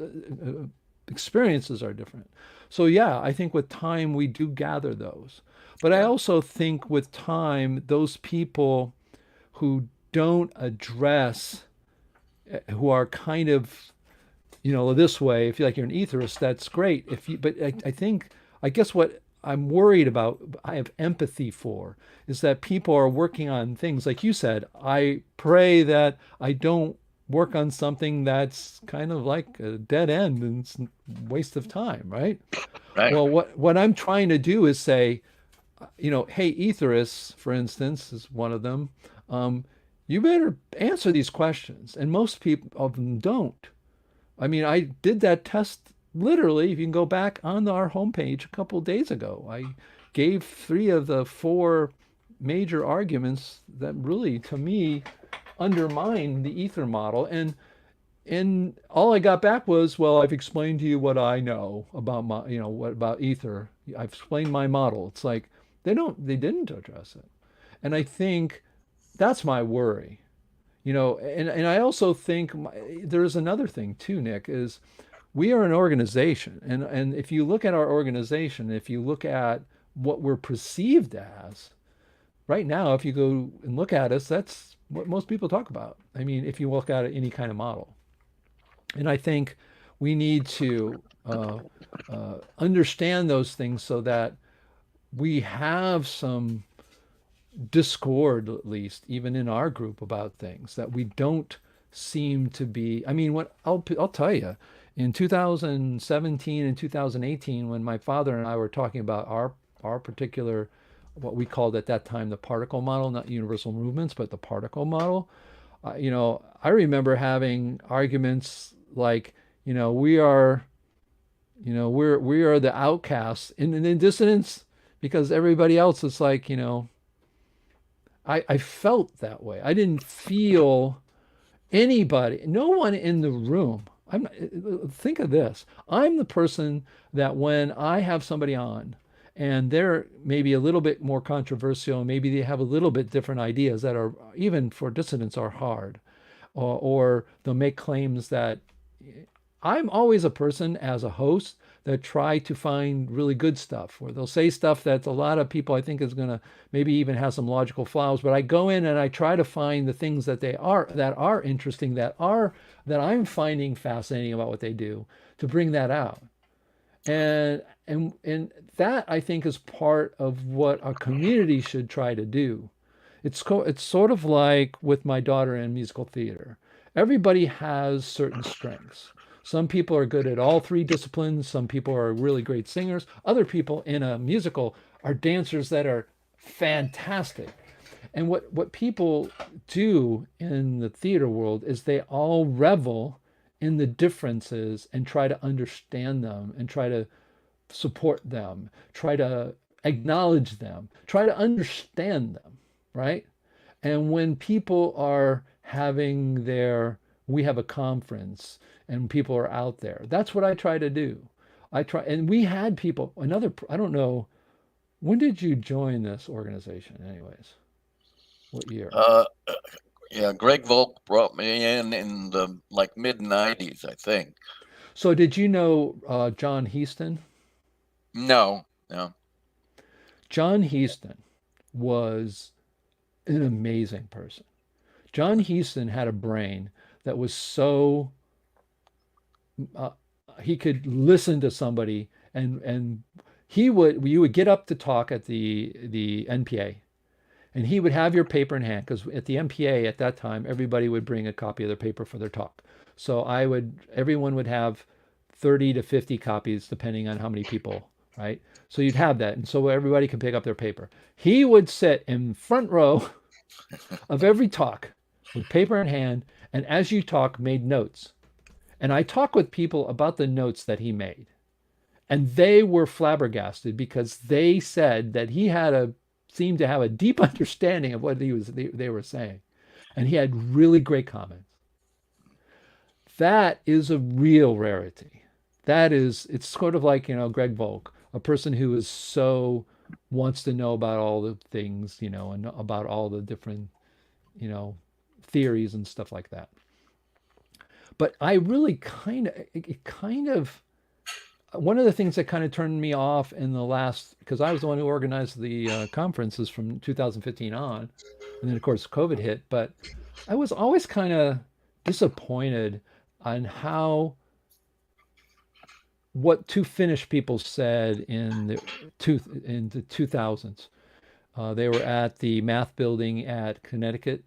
experiences are different. So yeah, I think with time we do gather those. But I Yeah. also think with time, those people who don't address, who are kind of this way, if you like, you're an atheist, that's great. But I think, I guess what I'm worried about, I have empathy for, is that people are working on things like you said. I pray that I don't work on something that's kind of like a dead end and it's a waste of time, right? Right. Well, what I'm trying to do is say, hey, Etherists, for instance, is one of them. Um, you better answer these questions, and most people of them don't. I mean, I did that test literally. If you can go back on our homepage a couple of days ago, I gave 3 of the 4 major arguments that really, to me, undermine the ether model. And all I got back was, well, I've explained to you what I know about my, what about ether. I've explained my model. It's like they didn't address it. And I think that's my worry. And I also think there's another thing too, Nick, is we are an organization. And if you look at our organization, if you look at what we're perceived as, right now, if you go and look at us, that's what most people talk about. I mean, if you look at any kind of model. And I think we need to understand those things so that we have some discord, at least, even in our group, about things that we don't seem to be. I mean, what I'll tell you, in 2017 and 2018, when my father and I were talking about our particular, what we called at that time the particle model, not universal movements, but the particle model. I remember having arguments like, we are, we are the outcasts in dissonance because everybody else is like, I felt that way. I didn't feel anybody, no one in the room. Think of this. I'm the person that when I have somebody on and they're maybe a little bit more controversial, maybe they have a little bit different ideas that are even for dissonance are hard, or they'll make claims that I'm always a person as a host that try to find really good stuff, or they'll say stuff that a lot of people I think is going to maybe even have some logical flaws. But I go in and I try to find the things that are interesting, that I'm finding fascinating about what they do, to bring that out. And that I think is part of what a community should try to do. It's sort of like with my daughter in musical theater. Everybody has certain strengths. Some people are good at all 3 disciplines. Some people are really great singers. Other people in a musical are dancers that are fantastic. And what people do in the theater world is they all revel in the differences and try to understand them and try to support them, try to acknowledge them, try to understand them, right? And when people are having we have a conference and people are out there, that's what I try to do. And we had people, I don't know, when did you join this organization, anyways? What year? Uh, yeah, Greg Volk brought me in the like mid '90s, I think. So did you know John Heaston? No, no. John Heaston was an amazing person. John Heaston had a brain that was so uh, he could listen to somebody, and you would get up to talk at the NPA, and he would have your paper in hand, because at the NPA at that time everybody would bring a copy of their paper for their talk. So everyone would have 30 to 50 copies depending on how many people, right? So you'd have that, and so everybody could pick up their paper. He would sit in front row of every talk with paper in hand, and as you talk, made notes. And I talked with people about the notes that he made, and they were flabbergasted because they said that seemed to have a deep understanding of what they were saying, and he had really great comments. That is a real rarity. It's sort of like, Greg Volk, a person who is so wants to know about all the things, and about all the different, you know, theories and stuff like that. But I really kind of, one of the things that kind of turned me off in the last, because I was the one who organized the conferences from 2015 on, and then of course COVID hit, but I was always kind of disappointed on how what two Finnish people said in the 2000s. They were at the math building at Connecticut,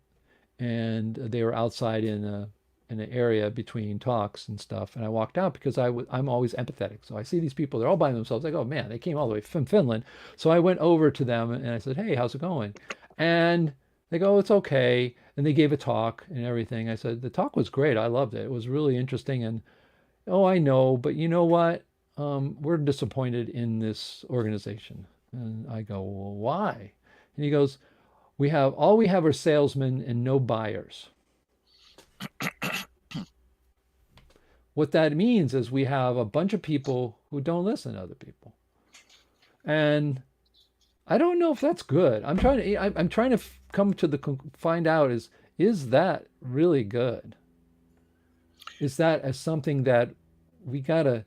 and they were outside in an area between talks and stuff. And I walked out because I'm always empathetic. So I see these people, they're all by themselves. I go, man, they came all the way from Finland. So I went over to them and I said, hey, how's it going? And they go, it's okay. And they gave a talk and everything. I said, the talk was great. I loved it. It was really interesting. And oh, I know, but you know what? We're disappointed in this organization. And I go, well, why? And he goes, we have are salesmen and no buyers. What that means is we have a bunch of people who don't listen to other people. And I don't know if that's good. I'm trying to come to find out is that really good? Is that as something that we gotta,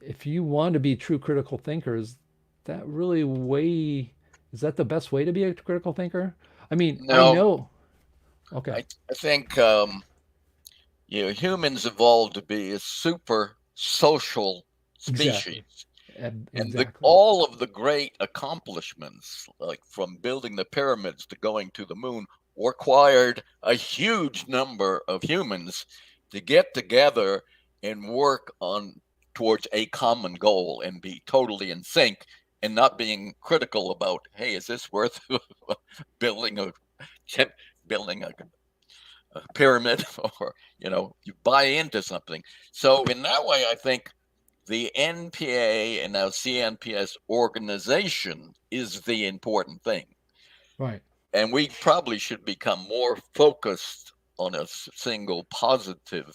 if you want to be true critical thinkers, that really way, is that the best way to be a critical thinker? I mean, I No, know. Okay. I think humans evolved to be a super social Exactly. species. And Exactly. all of the great accomplishments, like from building the pyramids to going to the moon, required a huge number of humans to get together and work on towards a common goal and be totally in sync and not being critical about, hey, is this worth building a building a pyramid or you buy into something. So in that way, I think the NPA and now CNPS organization is the important thing. Right. And we probably should become more focused on a single positive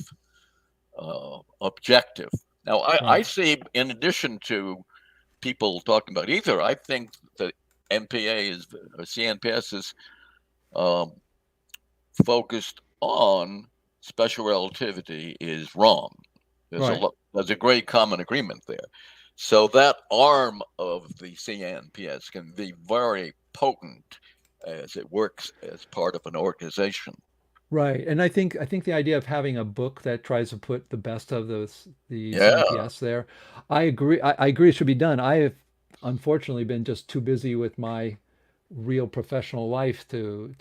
objective. Now, I Right. see, in addition to people talking about either, I think that NPA is, or CNPS is um, focused on special relativity is wrong. Right. There's a great common agreement there. So that arm of the CNPS can be very potent as it works as part of an organization. Right. And I think the idea of having a book that tries to put the best of the Yeah. CNPS there, I agree. I agree it should be done. I have unfortunately been just too busy with my real professional life to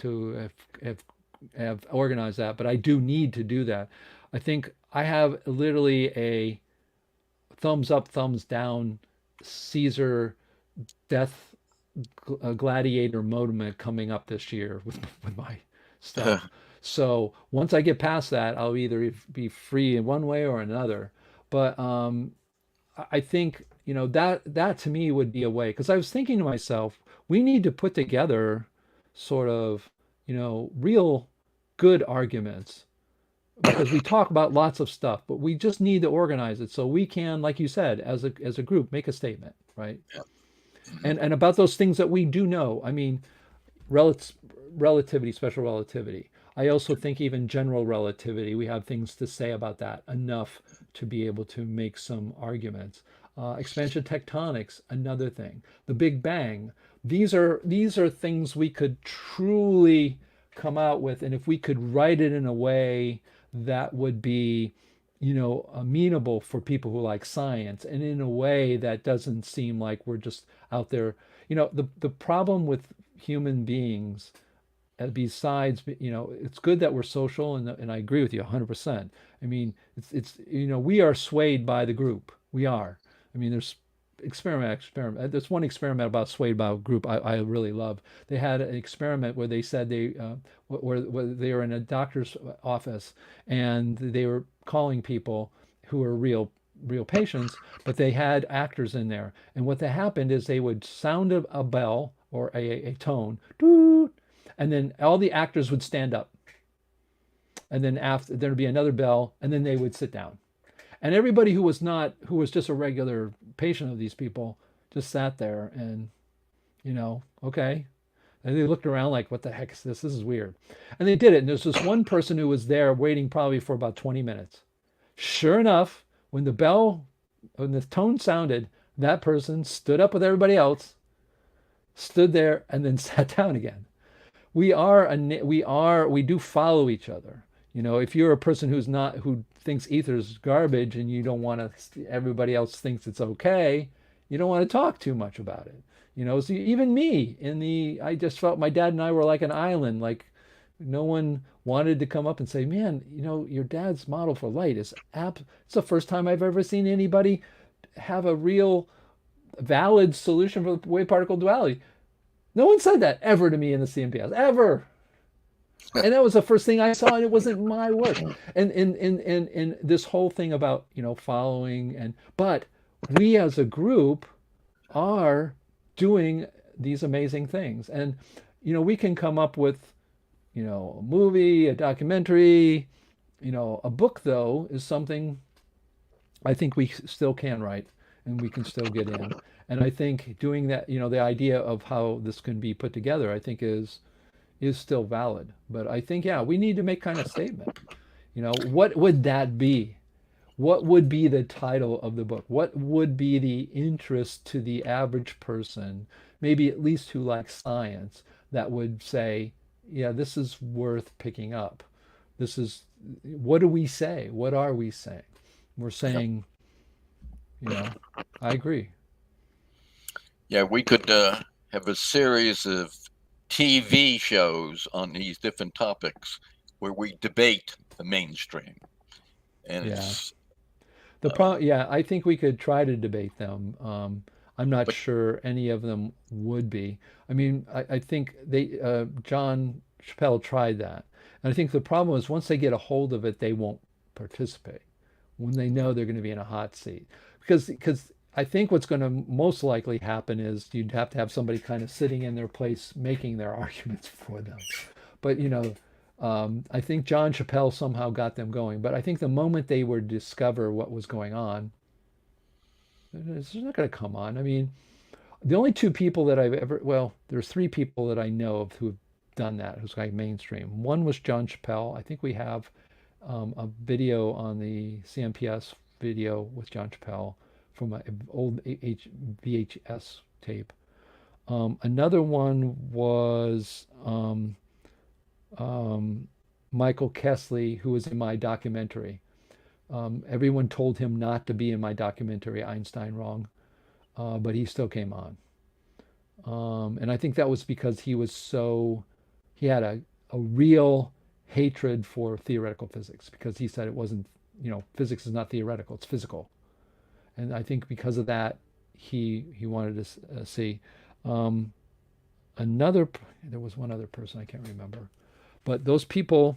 have have organized that, but I do need to do that. I think I have literally a thumbs up, thumbs down Caesar death gladiator moment coming up this year with my stuff. So once I get past that, I'll either be free in one way or another. But I think that to me would be a way because I was thinking to myself, we need to put together sort of real good arguments because we talk about lots of stuff, but we just need to organize it so we can, like you said, as a group, make a statement, right? Yeah. And about those things that we do know. I mean, relative relativity, special relativity. I also think even general relativity, we have things to say about that enough to be able to make some arguments. Expansion tectonics, another thing. The Big Bang. These are things we could truly come out with, and if we could write it in a way that would be amenable for people who like science and in a way that doesn't seem like we're just out there. The problem with human beings, besides, it's good that we're social, and I agree with you 100%. I mean, we are swayed by the group. We are. I mean, there's experiment. There's one experiment about swayed by a group I really love. They had an experiment where they said where they were in a doctor's office and they were calling people who were real patients, but they had actors in there. And what that happened is they would sound a bell or a tone, doot, and then all the actors would stand up. And then after there'd be another bell, and then they would sit down. And everybody who was just a regular patient of these people, just sat there and, okay. And they looked around like, what the heck is this? This is weird. And they did it. And there's this one person who was there waiting probably for about 20 minutes. Sure enough, when the tone sounded, that person stood up with everybody else, stood there, and then sat down again. We do follow each other. If you're a person who thinks ether's garbage and you don't want to, everybody else thinks it's okay, you don't want to talk too much about it. So even me I just felt my dad and I were like an island, like no one wanted to come up and say, man, your dad's model for light it's the first time I've ever seen anybody have a real valid solution for the wave particle duality. No one said that ever to me in the CMPS, ever. And that was the first thing I saw, and it wasn't my work. And this whole thing about, following but we as a group are doing these amazing things. And, we can come up with, a movie, a documentary, a book though is something I think we still can write and we can still get in. And I think doing that, the idea of how this can be put together, I think is still valid. But I think, yeah, we need to make kind of statement. What would that be? What would be the title of the book? What would be the interest to the average person, maybe at least who likes science, that would say, yeah, this is worth picking up. What do we say? What are we saying? We're saying, I agree. Yeah, we could have a series of TV shows on these different topics where we debate the mainstream. And Yeah. it's Yeah, I think we could try to debate them. I'm not sure any of them would be. I mean, I think John Chappelle tried that. And I think the problem is once they get a hold of it, they won't participate when they know they're going to be in a hot seat. Because I think what's going to most likely happen is you'd have to have somebody kind of sitting in their place making their arguments for them. But, I think John Chappelle somehow got them going. But I think the moment they were to discover what was going on, it's not going to come on. I mean, the only two people that there's three people that I know of who have done that, who's like mainstream. One was John Chappelle. I think we have a video on the CMPS video with John Chappelle from an old VHS tape. Another one was Michael Kessley, who was in my documentary. Everyone told him not to be in my documentary, Einstein Wrong, but he still came on. And I think that was because he had a real hatred for theoretical physics because he said it wasn't, physics is not theoretical, it's physical. And I think because of that, he wanted to see. There was one other person, I can't remember. But those people,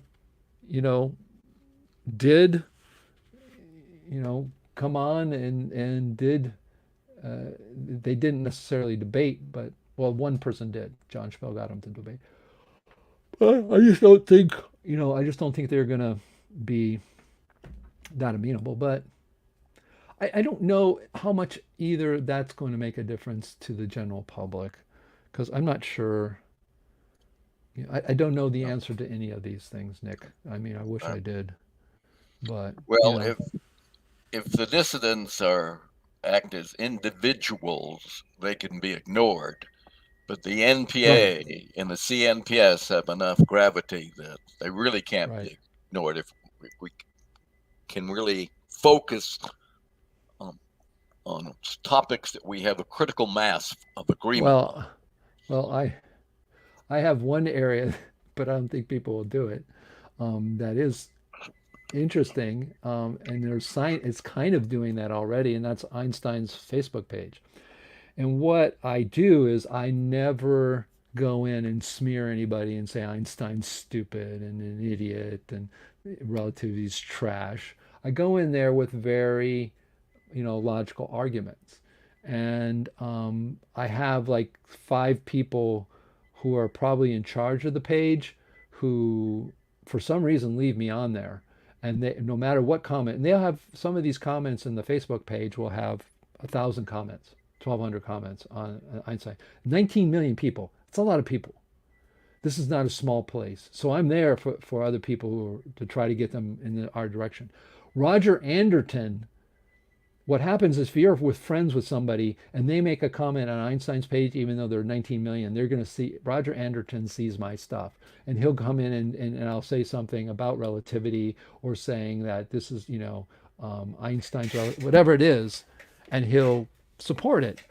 did, come on and did, they didn't necessarily debate, but, well, one person did. John Chappelle got him to debate. But I just don't think, they're going to be that amenable. But I don't know how much either that's going to make a difference to the general public, because I'm not sure. I don't know the answer to any of these things, Nick. I mean, I wish I did, but well, if the dissidents act as individuals, they can be ignored. But the NPA and the CNPS have enough gravity that they really can't be ignored if we can really focus on topics that we have a critical mass of agreement on. Well, I have one area, but I don't think people will do it. That is interesting, and there's science. It's kind of doing that already, and that's Einstein's Facebook page. And what I do is I never go in and smear anybody and say Einstein's stupid and an idiot and relativity's trash. I go in there with very, logical arguments. And I have like 5 people who are probably in charge of the page who, for some reason, leave me on there. And no matter what comment, and they'll have some of these comments in the Facebook page will have 1,000 comments. 1,200 comments on Einstein. 19 million people. It's a lot of people. This is not a small place. So I'm there for other people to try to get them in our direction. Roger Anderton What happens is if you're with friends with somebody and they make a comment on Einstein's page, even though they're 19 million, they're going to see Roger Anderton sees my stuff and he'll come in and I'll say something about relativity or saying that this is, Einstein's, whatever it is, and he'll support it.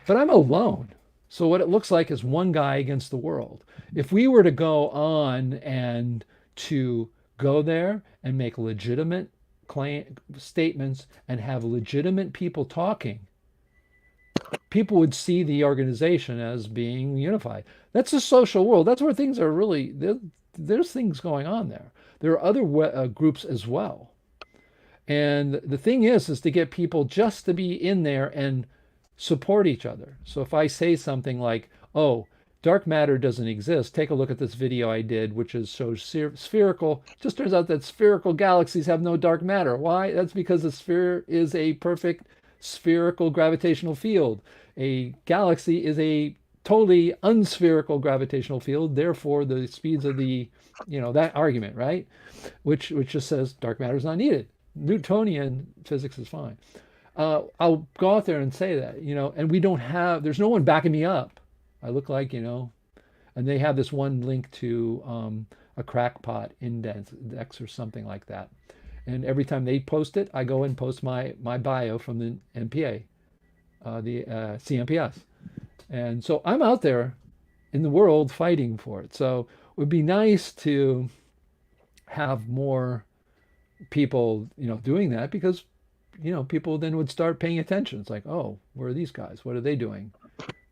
But I'm alone. So what it looks like is one guy against the world. If we were to go on and to go there and make legitimate claim statements and have legitimate people talking, people would see the organization as being unified. That's a social world. That's where things are really there's things going on there. There are other groups as well. And the thing is to get people just to be in there and support each other. So if I say something like, "Oh, dark matter doesn't exist. Take a look at this video I did, which shows spherical." Just turns out that spherical galaxies have no dark matter. Why? That's because the sphere is a perfect spherical gravitational field. A galaxy is a totally unspherical gravitational field. Therefore, the speeds of that argument, right? Which just says dark matter is not needed. Newtonian physics is fine. I'll go out there and say that, and there's no one backing me up. I look like, and they have this one link to a crackpot index or something like that. And every time they post it, I go and post my bio from the NPA, the CMPS. And so I'm out there in the world fighting for it. So it would be nice to have more people, doing that because, people then would start paying attention. It's like, oh, where are these guys? What are they doing?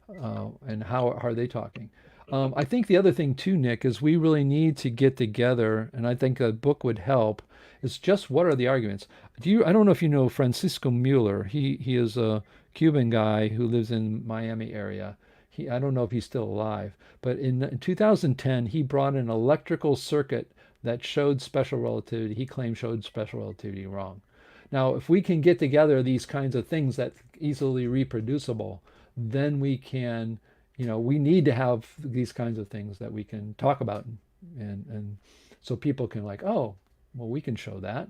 And how are they talking? I think the other thing too, Nick, is we really need to get together, and I think a book would help. Is just what are the arguments? I don't know if you know Francisco Mueller. He is a Cuban guy who lives in Miami area. I don't know if he's still alive, but in 2010 he brought an electrical circuit that showed special relativity. He claimed showed special relativity wrong. Now, if we can get together these kinds of things that easily reproducible, then we can, we need to have these kinds of things that we can talk about, and so people can like, oh, well, we can show that.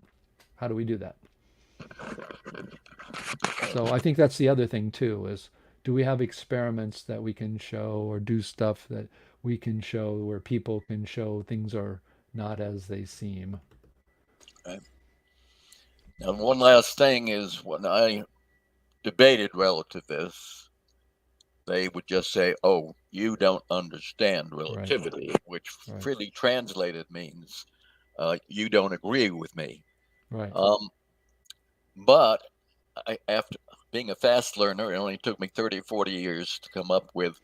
How do we do that? So I think that's the other thing too, is do we have experiments that we can show or do stuff that we can show where people can show things are not as they seem. Right. Now, one last thing is when I debated relativists, they would just say, "Oh, you don't understand relativity," right. Which right. Freely translated means you don't agree with me. Right. But after being a fast learner, it only took me 30, 40 years to come up with,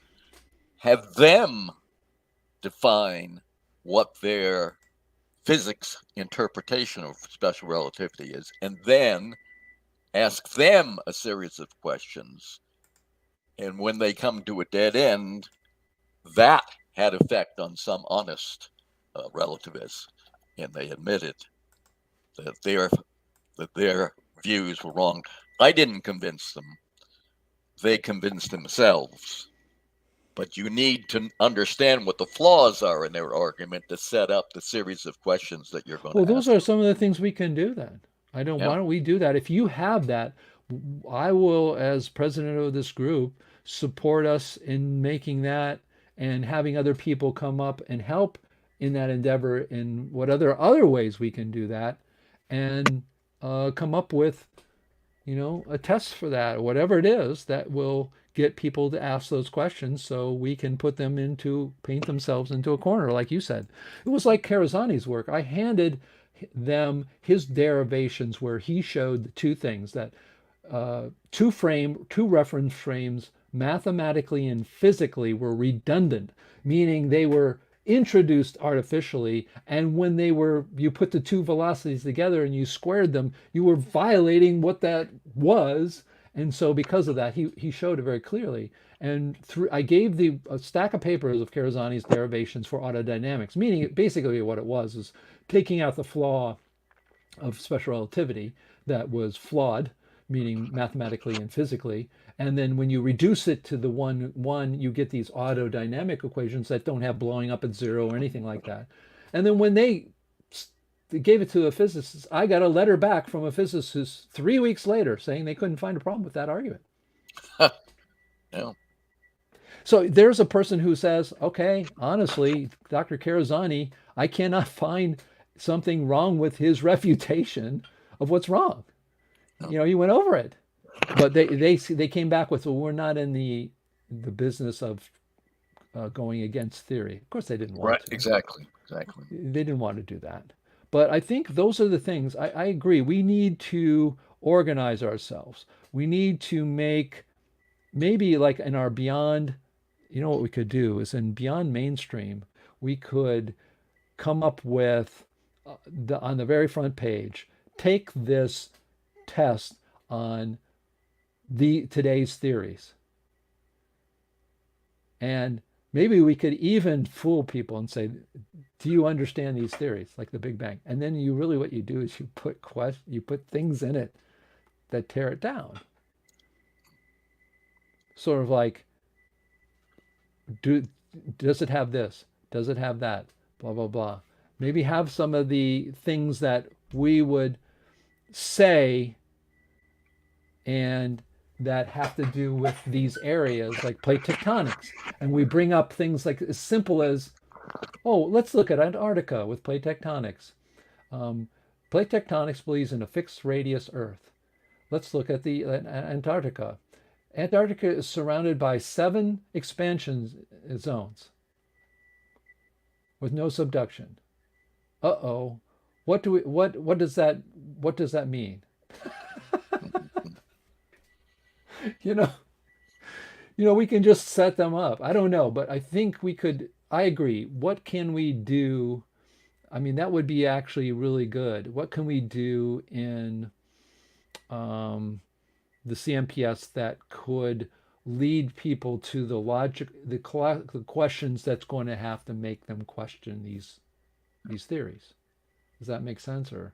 have them define what their physics interpretation of special relativity is, and then ask them a series of questions. And when they come to a dead end, that had effect on some honest relativists, and they admitted that their views were wrong. I didn't convince them. They convinced themselves. But you need to understand what the flaws are in their argument to set up the series of questions that you're going to ask. Well, those are some of the things we can do then. Why don't we do that? If you have that, I will, as president of this group, support us in making that and having other people come up and help in that endeavor in what other ways we can do that, and come up with, a test for that, or whatever it is that will get people to ask those questions so we can paint themselves into a corner, like you said. It was like Karazani's work. I handed them his derivations where he showed two things, that two reference frames mathematically and physically were redundant, meaning they were introduced artificially, and when you put the two velocities together and you squared them, you were violating what that was. And so because of that, he showed it very clearly. And I gave a stack of papers of Karazani's derivations for autodynamics, meaning basically what it was is taking out the flaw of special relativity that was flawed, meaning mathematically and physically. And then when you reduce it to the one, you get these autodynamic equations that don't have blowing up at zero or anything like that. And then when they gave it to a physicist. I got a letter back from a physicist 3 weeks later saying they couldn't find a problem with that argument. Yeah. So there's a person who says, okay, honestly, Dr. Carazani, I cannot find something wrong with his refutation of what's wrong. He went over it. But they came back with, well, we're not in the business of going against theory. Of course, they didn't want Right. to. Exactly. They didn't want to do that. But I think those are the things. I agree. We need to organize ourselves. We need to make, maybe like in our beyond, what we could do is in beyond mainstream, we could come up with on the very front page, take this test on today's theories. And maybe we could even fool people and say, do you understand these theories, like the Big Bang? And then what you do is you put things in it that tear it down. Sort of like, does it have this? Does it have that? Blah, blah, blah. Maybe have some of the things that we would say and that have to do with these areas, like plate tectonics. And we bring up things like as simple as, oh, let's look at Antarctica with plate tectonics. Plate tectonics believes in a fixed radius Earth. Let's look at the Antarctica. Antarctica is surrounded by 7 expansion zones with no subduction. Uh-oh. What does that mean? We can just set them up. I don't know, but I think we could. I agree. What can we do? I mean, that would be actually really good. What can we do in the CMPS that could lead people to the logic, the questions that's going to have to make them question these theories? Does that make sense? Or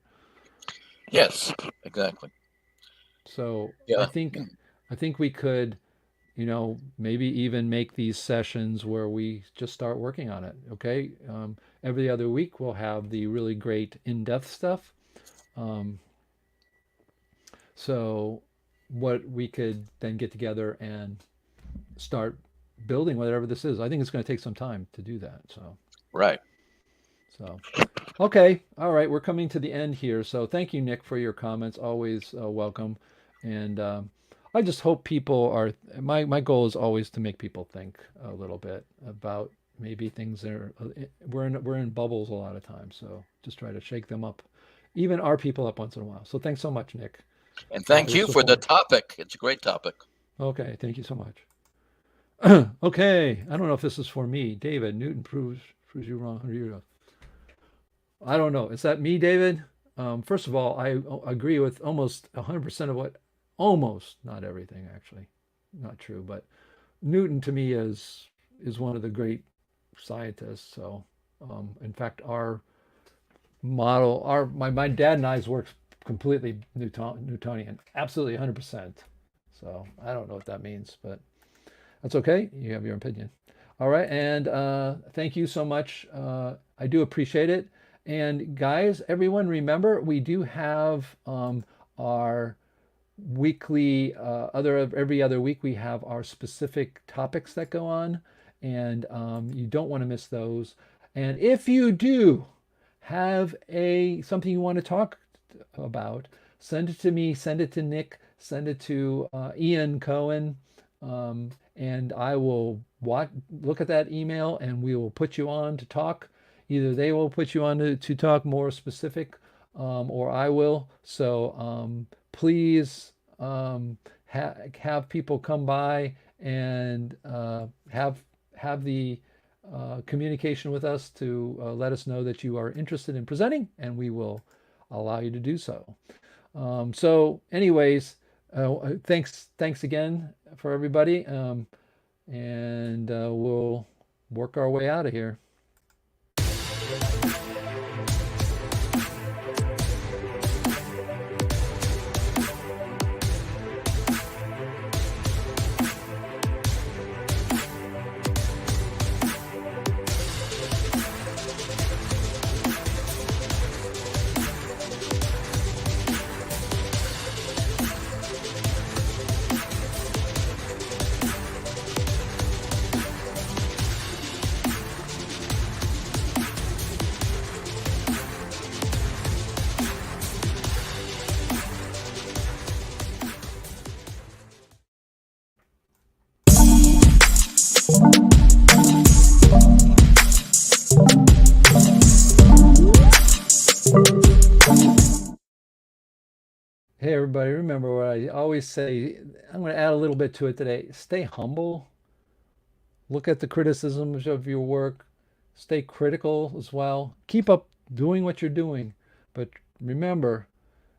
Yes, exactly. so Yeah. I think we could, maybe even make these sessions where we just start working on it. Okay. Every other week we'll have the really great in-depth stuff. So what we could then get together and start building whatever this is. I think it's going to take some time to do that. Right. Okay. All right. We're coming to the end here. So thank you, Nick, for your comments. Always welcome. And I just hope people are, my goal is always to make people think a little bit about maybe things that are, we're in bubbles a lot of times. So just try to shake them up, even our people up once in a while. So thanks so much, Nick. And thank you for the topic. It's a great topic. Okay. Thank you so much. Okay. I don't know if this is for me. David, Newton proves you wrong. I don't know. Is that me, David? First of all, I agree with almost 100% of what, almost, not everything actually, not true, but Newton to me is one of the great scientists. So, in fact, our model, my dad and I's work completely Newtonian, absolutely 100%. So I don't know what that means, but that's okay. You have your opinion. All right. And thank you so much. I do appreciate it. And guys, everyone, remember, we do have our weekly, every other week, we have our specific topics that go on, and you don't want to miss those. And if you do have something you want to talk about, send it to me, send it to Nick, send it to Ian Cohen, and I will look at that email and we will put you on to talk. Either they will put you on to talk more specific, or I will. So please have people come by and have the communication with us to let us know that you are interested in presenting, and we will allow you to do so. So anyways, thanks again for everybody, and we'll work our way out of here. Hey, everybody, remember what I always say. I'm going to add a little bit to it today. Stay humble. Look at the criticisms of your work. Stay critical as well. Keep up doing what you're doing. But remember,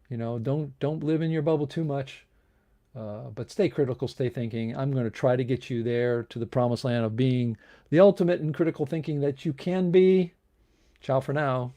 don't live in your bubble too much. But stay critical, stay thinking. I'm going to try to get you there to the promised land of being the ultimate in critical thinking that you can be. Ciao for now.